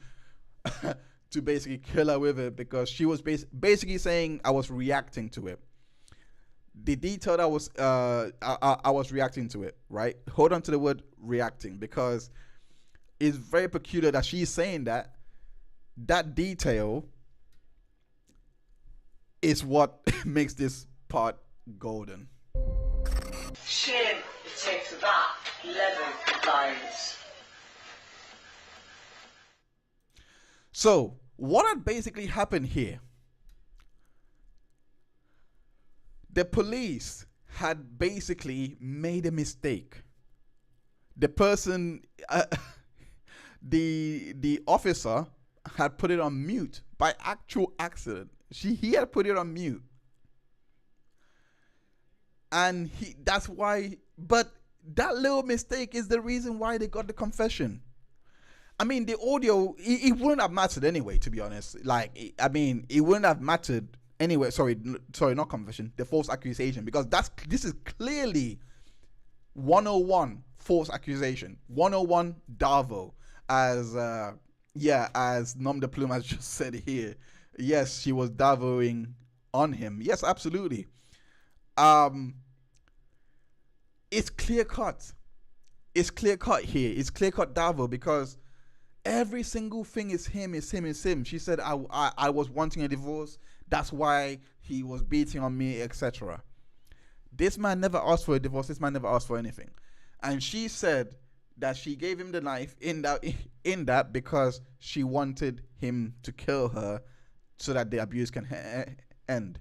to basically kill her with it, because she was basically saying I was reacting to it. The detail that was I was reacting to it, right? Hold on to the word reacting, because it's very peculiar that she's saying that detail is what makes this part golden. Shame it takes that level of violence. So what had basically happened here, the police had basically made a mistake. The person, the officer had put it on mute by actual accident. He had put it on mute, and that's why. But that little mistake is the reason why they got the confession. I mean, the audio, it wouldn't have mattered anyway, to be honest. Like, it wouldn't have mattered anyway. Sorry, not confession, the false accusation, because this is clearly 101 false accusation, 101 Davo, as Nom de Plume has just said here. Yes, she was Davoing on him. Yes, absolutely. It's clear cut. It's clear cut here. It's clear cut Davo, because every single thing is him. She said, I was wanting a divorce. That's why he was beating on me, etc. This man never asked for a divorce. This man never asked for anything. And she said that she gave him the knife in that because she wanted him to kill her so that the abuse can end.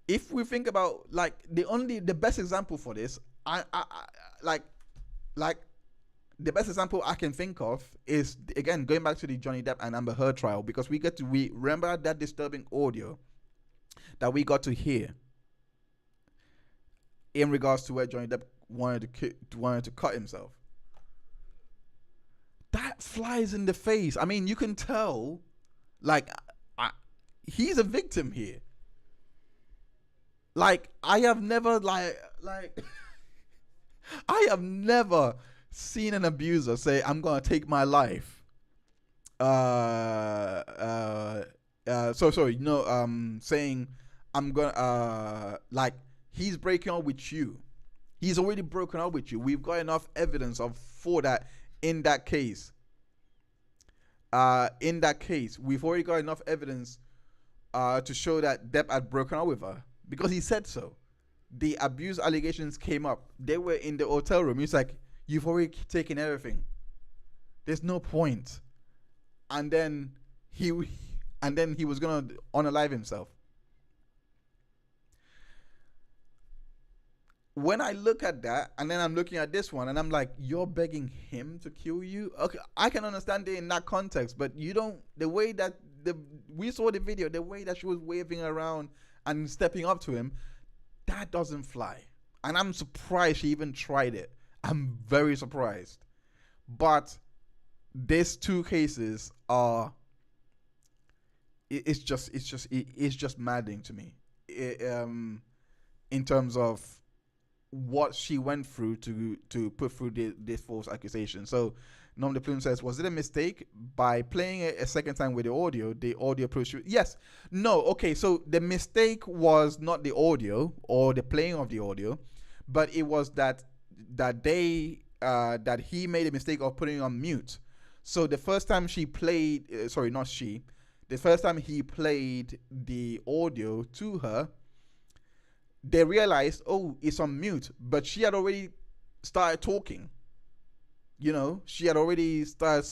If we think about, like, the best example for this, the best example I can think of is, again, going back to the Johnny Depp and Amber Heard trial, because we remember that disturbing audio that we got to hear in regards to where Johnny Depp wanted to cut himself. That flies in the face. I mean, you can tell, like, he's a victim here. Like, I have never seen an abuser say, I'm gonna take my life. Saying, I'm gonna, like, he's breaking up with you. He's already broken up with you. We've got enough evidence for that in that case. We've already got enough evidence to show that Depp had broken up with her, because he said so. The abuse allegations came up. They were in the hotel room. He's like, you've already taken everything. There's no point. And then he was gonna unalive himself. When I look at that, and then I'm looking at this one, and I'm like, you're begging him to kill you? Okay, I can understand it in that context, but you don't. The way that we saw the video, the way that she was waving around and stepping up to him, that doesn't fly. And I'm surprised she even tried it. I'm very surprised. But these two cases are, it's just maddening to me. In terms of what she went through to put through this false accusation. So Nom de Plume says, was it a mistake? By playing it a second time with the audio proves you. Yes. No. Okay. So the mistake was not the audio or the playing of the audio, but it was that he made a mistake of putting it on mute. So the first time she played, the first time he played the audio to her, they realized, oh, it's on mute, but she had already started talking. You know, she had already started,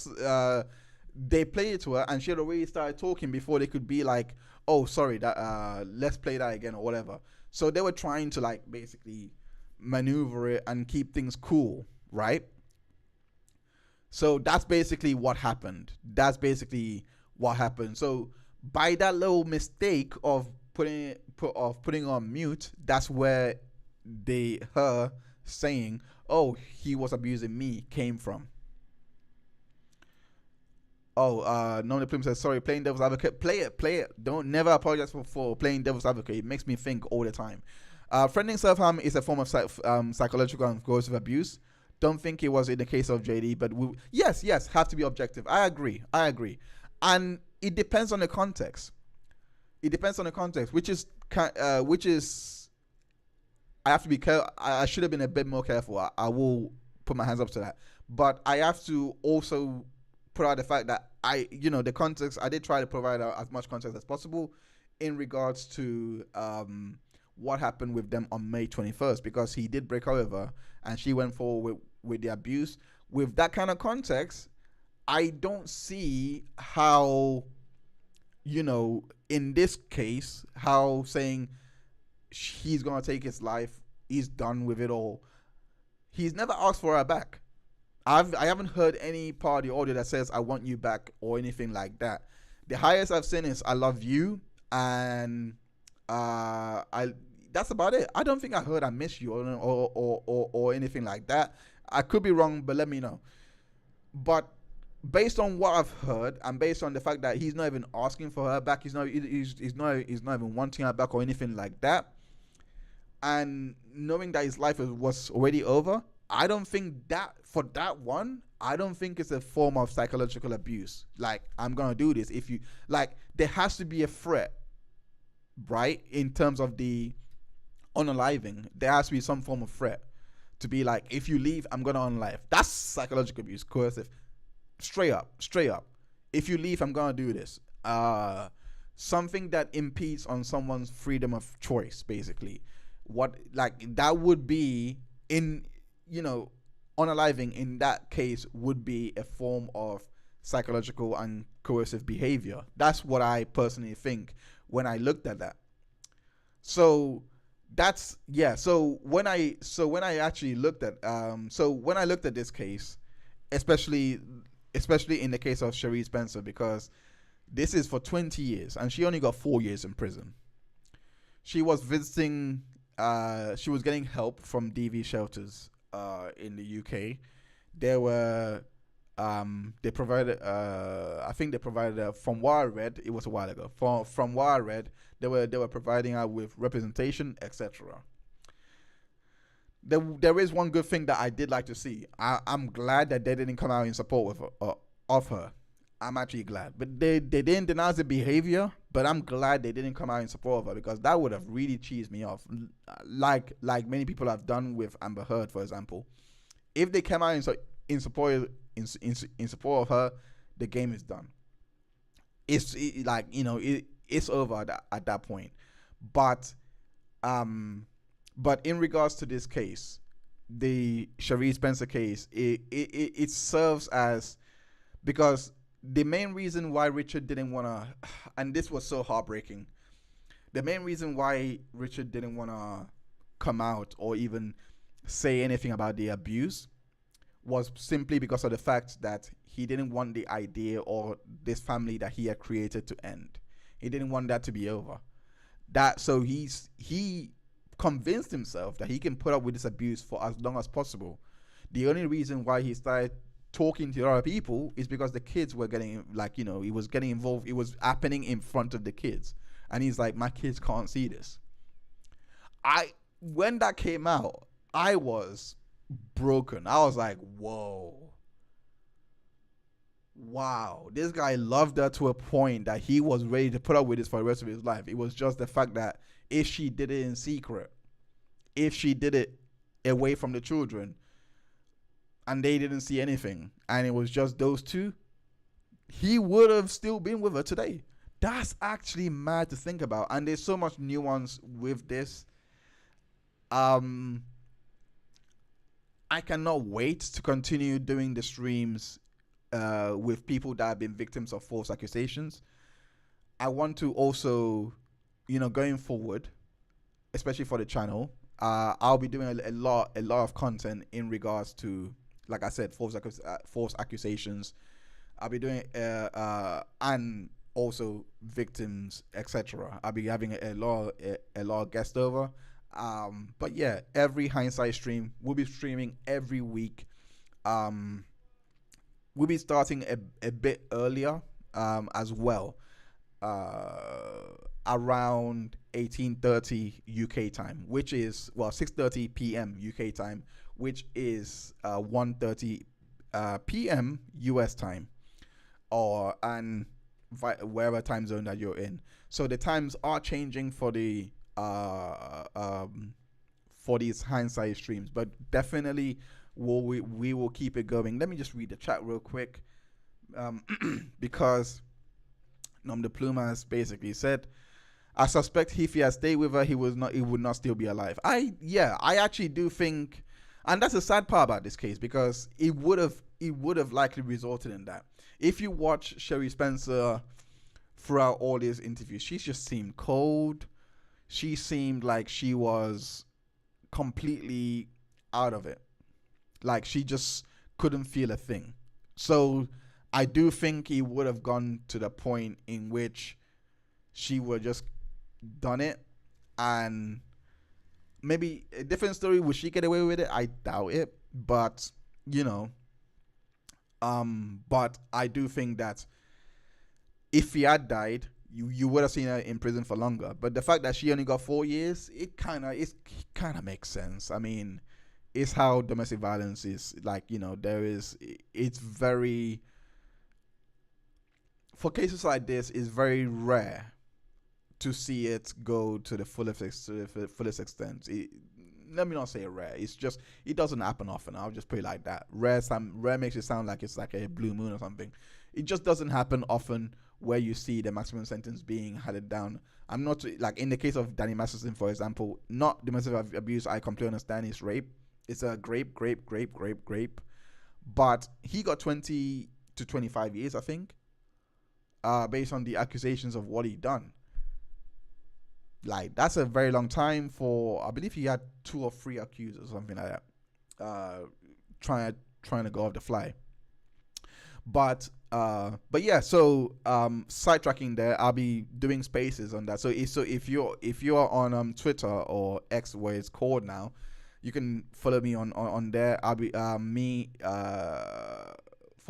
they played it to her and she had already started talking before they could be like, oh, sorry, that let's play that again or whatever. So they were trying to, like, basically maneuver it and keep things cool, right? So that's basically what happened. So by that little mistake of putting on mute, that's where her saying, oh, he was abusing me, came from. Nom de Plume says, sorry, playing devil's advocate. Play it. Don't never apologize for playing devil's advocate. It makes me think all the time. Friending self-harm is a form of psychological and coercive abuse. Don't think it was in the case of JD, but yes, have to be objective. I agree. And it depends on the context. Which is I have to be careful. I should have been a bit more careful. I will put my hands up to that. But I have to also put out the fact that the context, I did try to provide as much context as possible in regards to what happened with them on May 21st, because he did break her over and she went forward with the abuse. With that kind of context, I don't see how, in this case, how saying he's going to take his life, he's done with it all. He's never asked for her back. I haven't heard any part of the audio that says, I want you back or anything like that. The highest I've seen is "I love you," and I. That's about it. I don't think I heard "I miss you" or anything like that. I could be wrong, but let me know. But based on what I've heard, and based on the fact that he's not even asking for her back, he's not even wanting her back or anything like that, and knowing that his life was already over, I don't think that for that one, I don't think it's a form of psychological abuse. Like, I'm gonna do this if you like. There has to be a threat, right? In terms of the unaliving, there has to be some form of threat to be like, if you leave, I'm gonna unalive. That's psychological abuse, coercive, straight up. If you leave, I'm gonna do this. Something that impedes on someone's freedom of choice, basically. What, like, that would be in, unaliving in that case would be a form of psychological and coercive behavior. That's what I personally think when I looked at that. So that's, yeah. So when I actually looked at when I looked at this case, especially in the case of Cherie Spencer, because this is for 20 years and she only got 4 years in prison. She was visiting, she was getting help from DV shelters in the UK. There were they provided, I think they provided, from what I read, it was a while ago, from what I read, they were providing her with representation, etc. There is one good thing that I did like to see. I'm glad that they didn't come out in support of her. I'm actually glad, but they didn't denounce the behavior, but I'm glad they didn't come out in support of her, because that would have really cheesed me off, like many people have done with Amber Heard, for example. If they came out in support of her, the game is done. It's over at that point. But in regards to this case, the Cherie Spencer case, it serves as, because the main reason why Richard didn't want to, and this was so heartbreaking, the main reason why Richard didn't want to come out or even say anything about the abuse was simply because of the fact that he didn't want the idea or this family that he had created to end. He didn't want that to be over. So he convinced himself that he can put up with this abuse for as long as possible. The only reason why he started talking to other people is because the kids were getting, he was getting involved. It was happening in front of the kids, and he's like, my kids can't see this. When that came out, I was broken. I was like, whoa, wow, this guy loved her to a point that he was ready to put up with this for the rest of his life. It was just the fact that if she did it in secret, if she did it away from the children, and they didn't see anything, and it was just those two, he would have still been with her today. That's actually mad to think about, and there's so much nuance with this. I cannot wait to continue doing the streams with people that have been victims of false accusations. I want to also, going forward, especially for the channel, I'll be doing a lot of content in regards to, like I said, false accusations. I'll be doing and also victims, etc. I'll be having a lot of guests over. But yeah, every hindsight stream, we'll be streaming every week. We'll be starting a bit earlier as well, around 18:30 UK time, which is 6:30 p.m. UK time, which is 1:30 p.m. US time, and wherever time zone that you're in. So the times are changing for the for these hindsight streams, but definitely we will keep it going. Let me just read the chat real quick, because Nom de Plume has basically said, I suspect if he had stayed with her, he would not still be alive. I actually do think, and that's the sad part about this case, because it would have likely resulted in that. If you watch Cherie Spencer throughout all these interviews, she just seemed cold. She seemed like she was completely out of it. Like she just couldn't feel a thing. So I do think he would have gone to the point in which she would just done it, and maybe a different story. Would she get away with it? I doubt it. But but I do think that if he had died, you would have seen her in prison for longer. But the fact that she only got 4 years, it kind of makes sense. I mean, it's how domestic violence is. Like, it's very, for cases like this, it's very rare to see it go to the fullest extent. Let me not say rare. It's just, it doesn't happen often. I'll just put it like that. Rare makes it sound like it's like a blue moon or something. It just doesn't happen often where you see the maximum sentence being handed down. I'm not, like in the case of Danny Masterson, for example, not domestic abuse. I completely understand it's rape. It's a grape. But he got 20 to 25 years, I think, based on the accusations of what he done. Like, that's a very long time for, I believe he had 2 or 3 accusers, something like that, trying to go off the fly. But yeah, so sidetracking there, I'll be doing spaces on that. So if you're on Twitter or X, where it's called now, you can follow me on there. I'll be for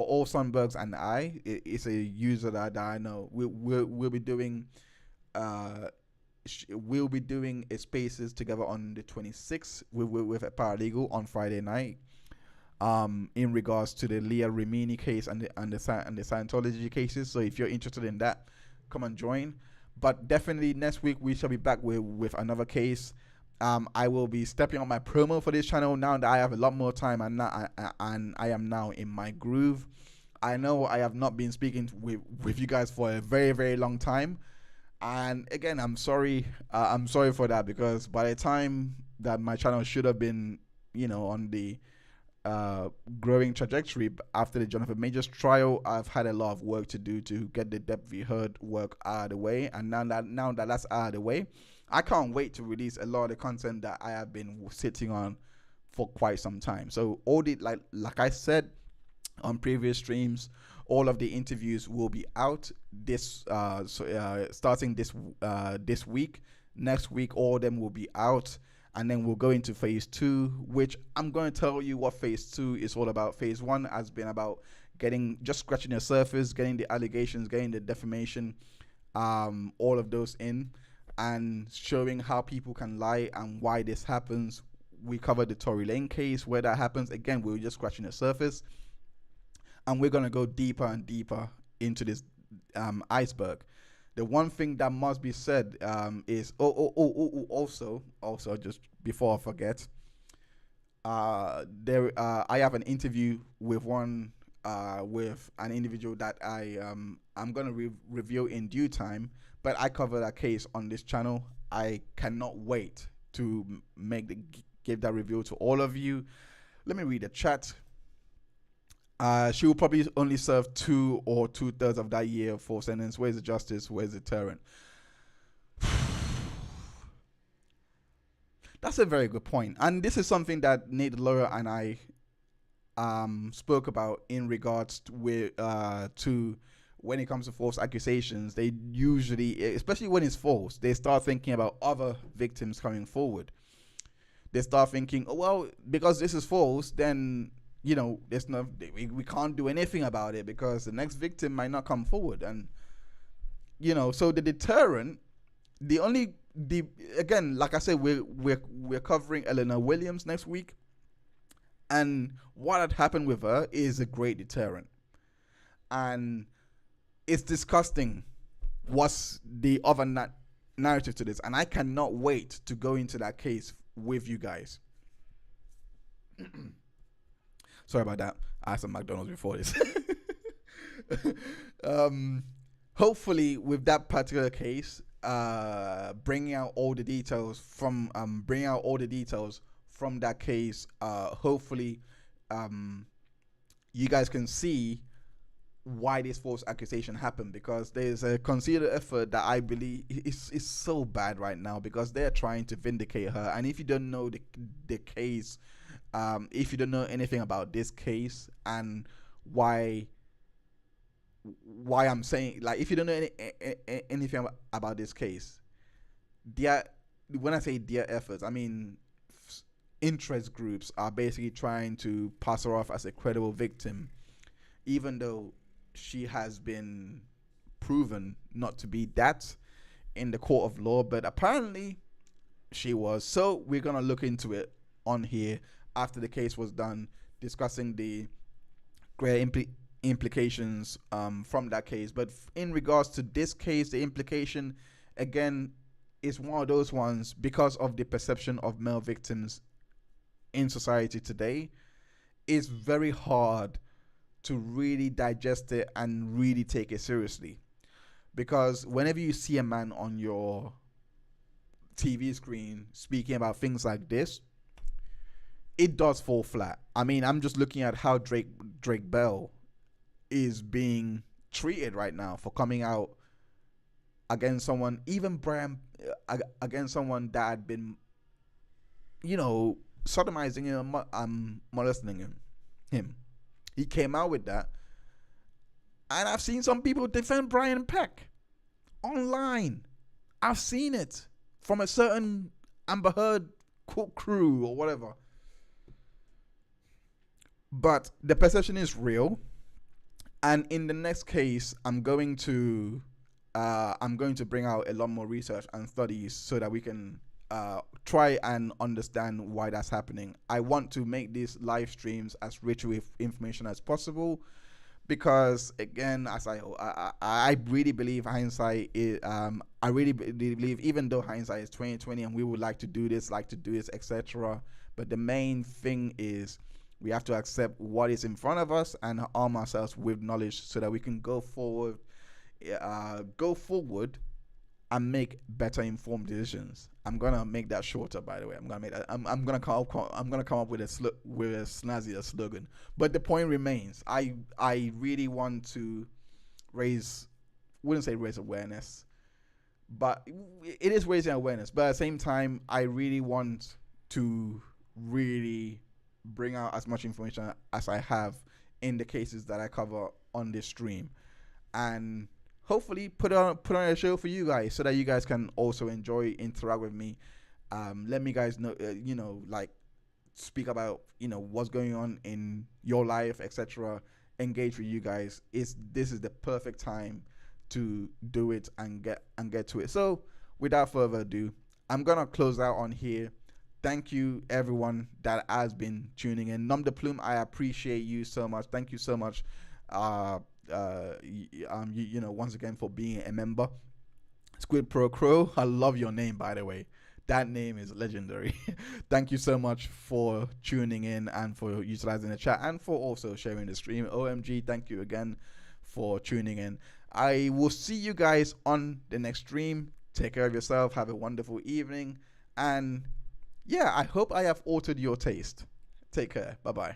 all Sunbergs and it's a user that I know. We'll be doing a spaces together on the 26th with a paralegal on Friday night, in regards to the Leah Remini case and the Scientology cases. So if you're interested in that, come and join. But definitely next week we shall be back with another case. I will be stepping on my promo for this channel now that I have a lot more time, and I am now in my groove. I know I have not been speaking with you guys for a very, very long time. And again, I'm sorry for that, because by the time that my channel should have been, on the growing trajectory after the Jonathan Majors trial, I've had a lot of work to do to get the Depth v. Heard work out of the way. And now that that's out of the way, I can't wait to release a lot of the content that I have been sitting on for quite some time. So all the, like I said on previous streams, all of the interviews will be out starting this week. Next week, all of them will be out, and then we'll go into phase 2, which I'm going to tell you what phase 2 is all about. Phase 1 has been about just scratching the surface, getting the allegations, getting the defamation, all of those in, and showing how people can lie and why this happens. We covered the Tory Lane case where that happens. Again, we were just scratching the surface. And we're going to go deeper and deeper into this iceberg. The one thing that must be said is, also, just before I forget, I have an interview with an individual that I'm going to review in due time, but I cover that case on this channel. I cannot wait to give that review to all of you. Let me read the chat. She will probably only serve 2 or 2/3 of that year for sentence. Where's the justice? Where's the deterrent? That's a very good point. And this is something that Nate the lawyer and I spoke about in regards to when it comes to false accusations. They usually, especially when it's false, they start thinking about other victims coming forward. They start thinking, oh, well, because this is false, then there's we can't do anything about it because the next victim might not come forward. And so the deterrent, again, like I said, we're covering Eleanor Williams next week, and what had happened with her is a great deterrent. And it's disgusting what's the other narrative to this, and I cannot wait to go into that case with you guys. Sorry about that. I had some McDonald's before this. Hopefully, with that particular case, bringing out all the details from that case, hopefully, you guys can see why this false accusation happened, because there's a considered effort that I believe is so bad right now, because they're trying to vindicate her. And if you don't know the case, if you don't know anything about this case and why why I'm saying, like, if you don't know anything about this case, their when I say their efforts, I mean interest groups are basically trying to pass her off as a credible victim, even though she has been proven not to be that in the court of law, but apparently she was. So we're gonna look into it on here after the case was done, discussing the great implications from that case. But in regards to this case, the implication again is one of those ones, because of the perception of male victims in society today. It's very hard to really digest it and really take it seriously, because whenever you see a man on your TV screen speaking about things like this, it does fall flat. I mean, I'm just looking at how Drake Bell is being treated right now for coming out against someone, even Brian, against someone that had been, sodomizing him, molesting him. He came out with that, and I've seen some people defend Brian Peck online. I've seen it from a certain Amber Heard crew or whatever. But the perception is real, and in the next case, I'm going to bring out a lot more research and studies so that we can try and understand why that's happening. I want to make these live streams as rich with information as possible, because again, as I really believe hindsight is, I really believe, even though hindsight is 2020 and we would like to do this, etc., but the main thing is we have to accept what is in front of us and arm ourselves with knowledge so that we can go forward and make better informed decisions. I'm gonna make that shorter, by the way. I'm gonna come up with a snazzier slogan. But the point remains. I really want to wouldn't say raise awareness, but it is raising awareness. But at the same time, I really want to really bring out as much information as I have in the cases that I cover on this stream, and hopefully put on a show for you guys so that you guys can also interact with me. Let me guys know, speak about what's going on in your life, etc. Engage with you guys. This is the perfect time to do it and get to it. So without further ado, I'm gonna close out on here. Thank you everyone that has been tuning in. Nom de Plume, I appreciate you so much. Thank you so much. Once again for being a member. Squid Pro Crow, I love your name, by the way. That name is legendary. Thank you so much for tuning in and for utilizing the chat and for also sharing the stream. OMG, thank you again for tuning in. I will see you guys on the next stream. Take care of yourself. Have a wonderful evening. And yeah, I hope I have altered your taste. Take care. Bye-bye.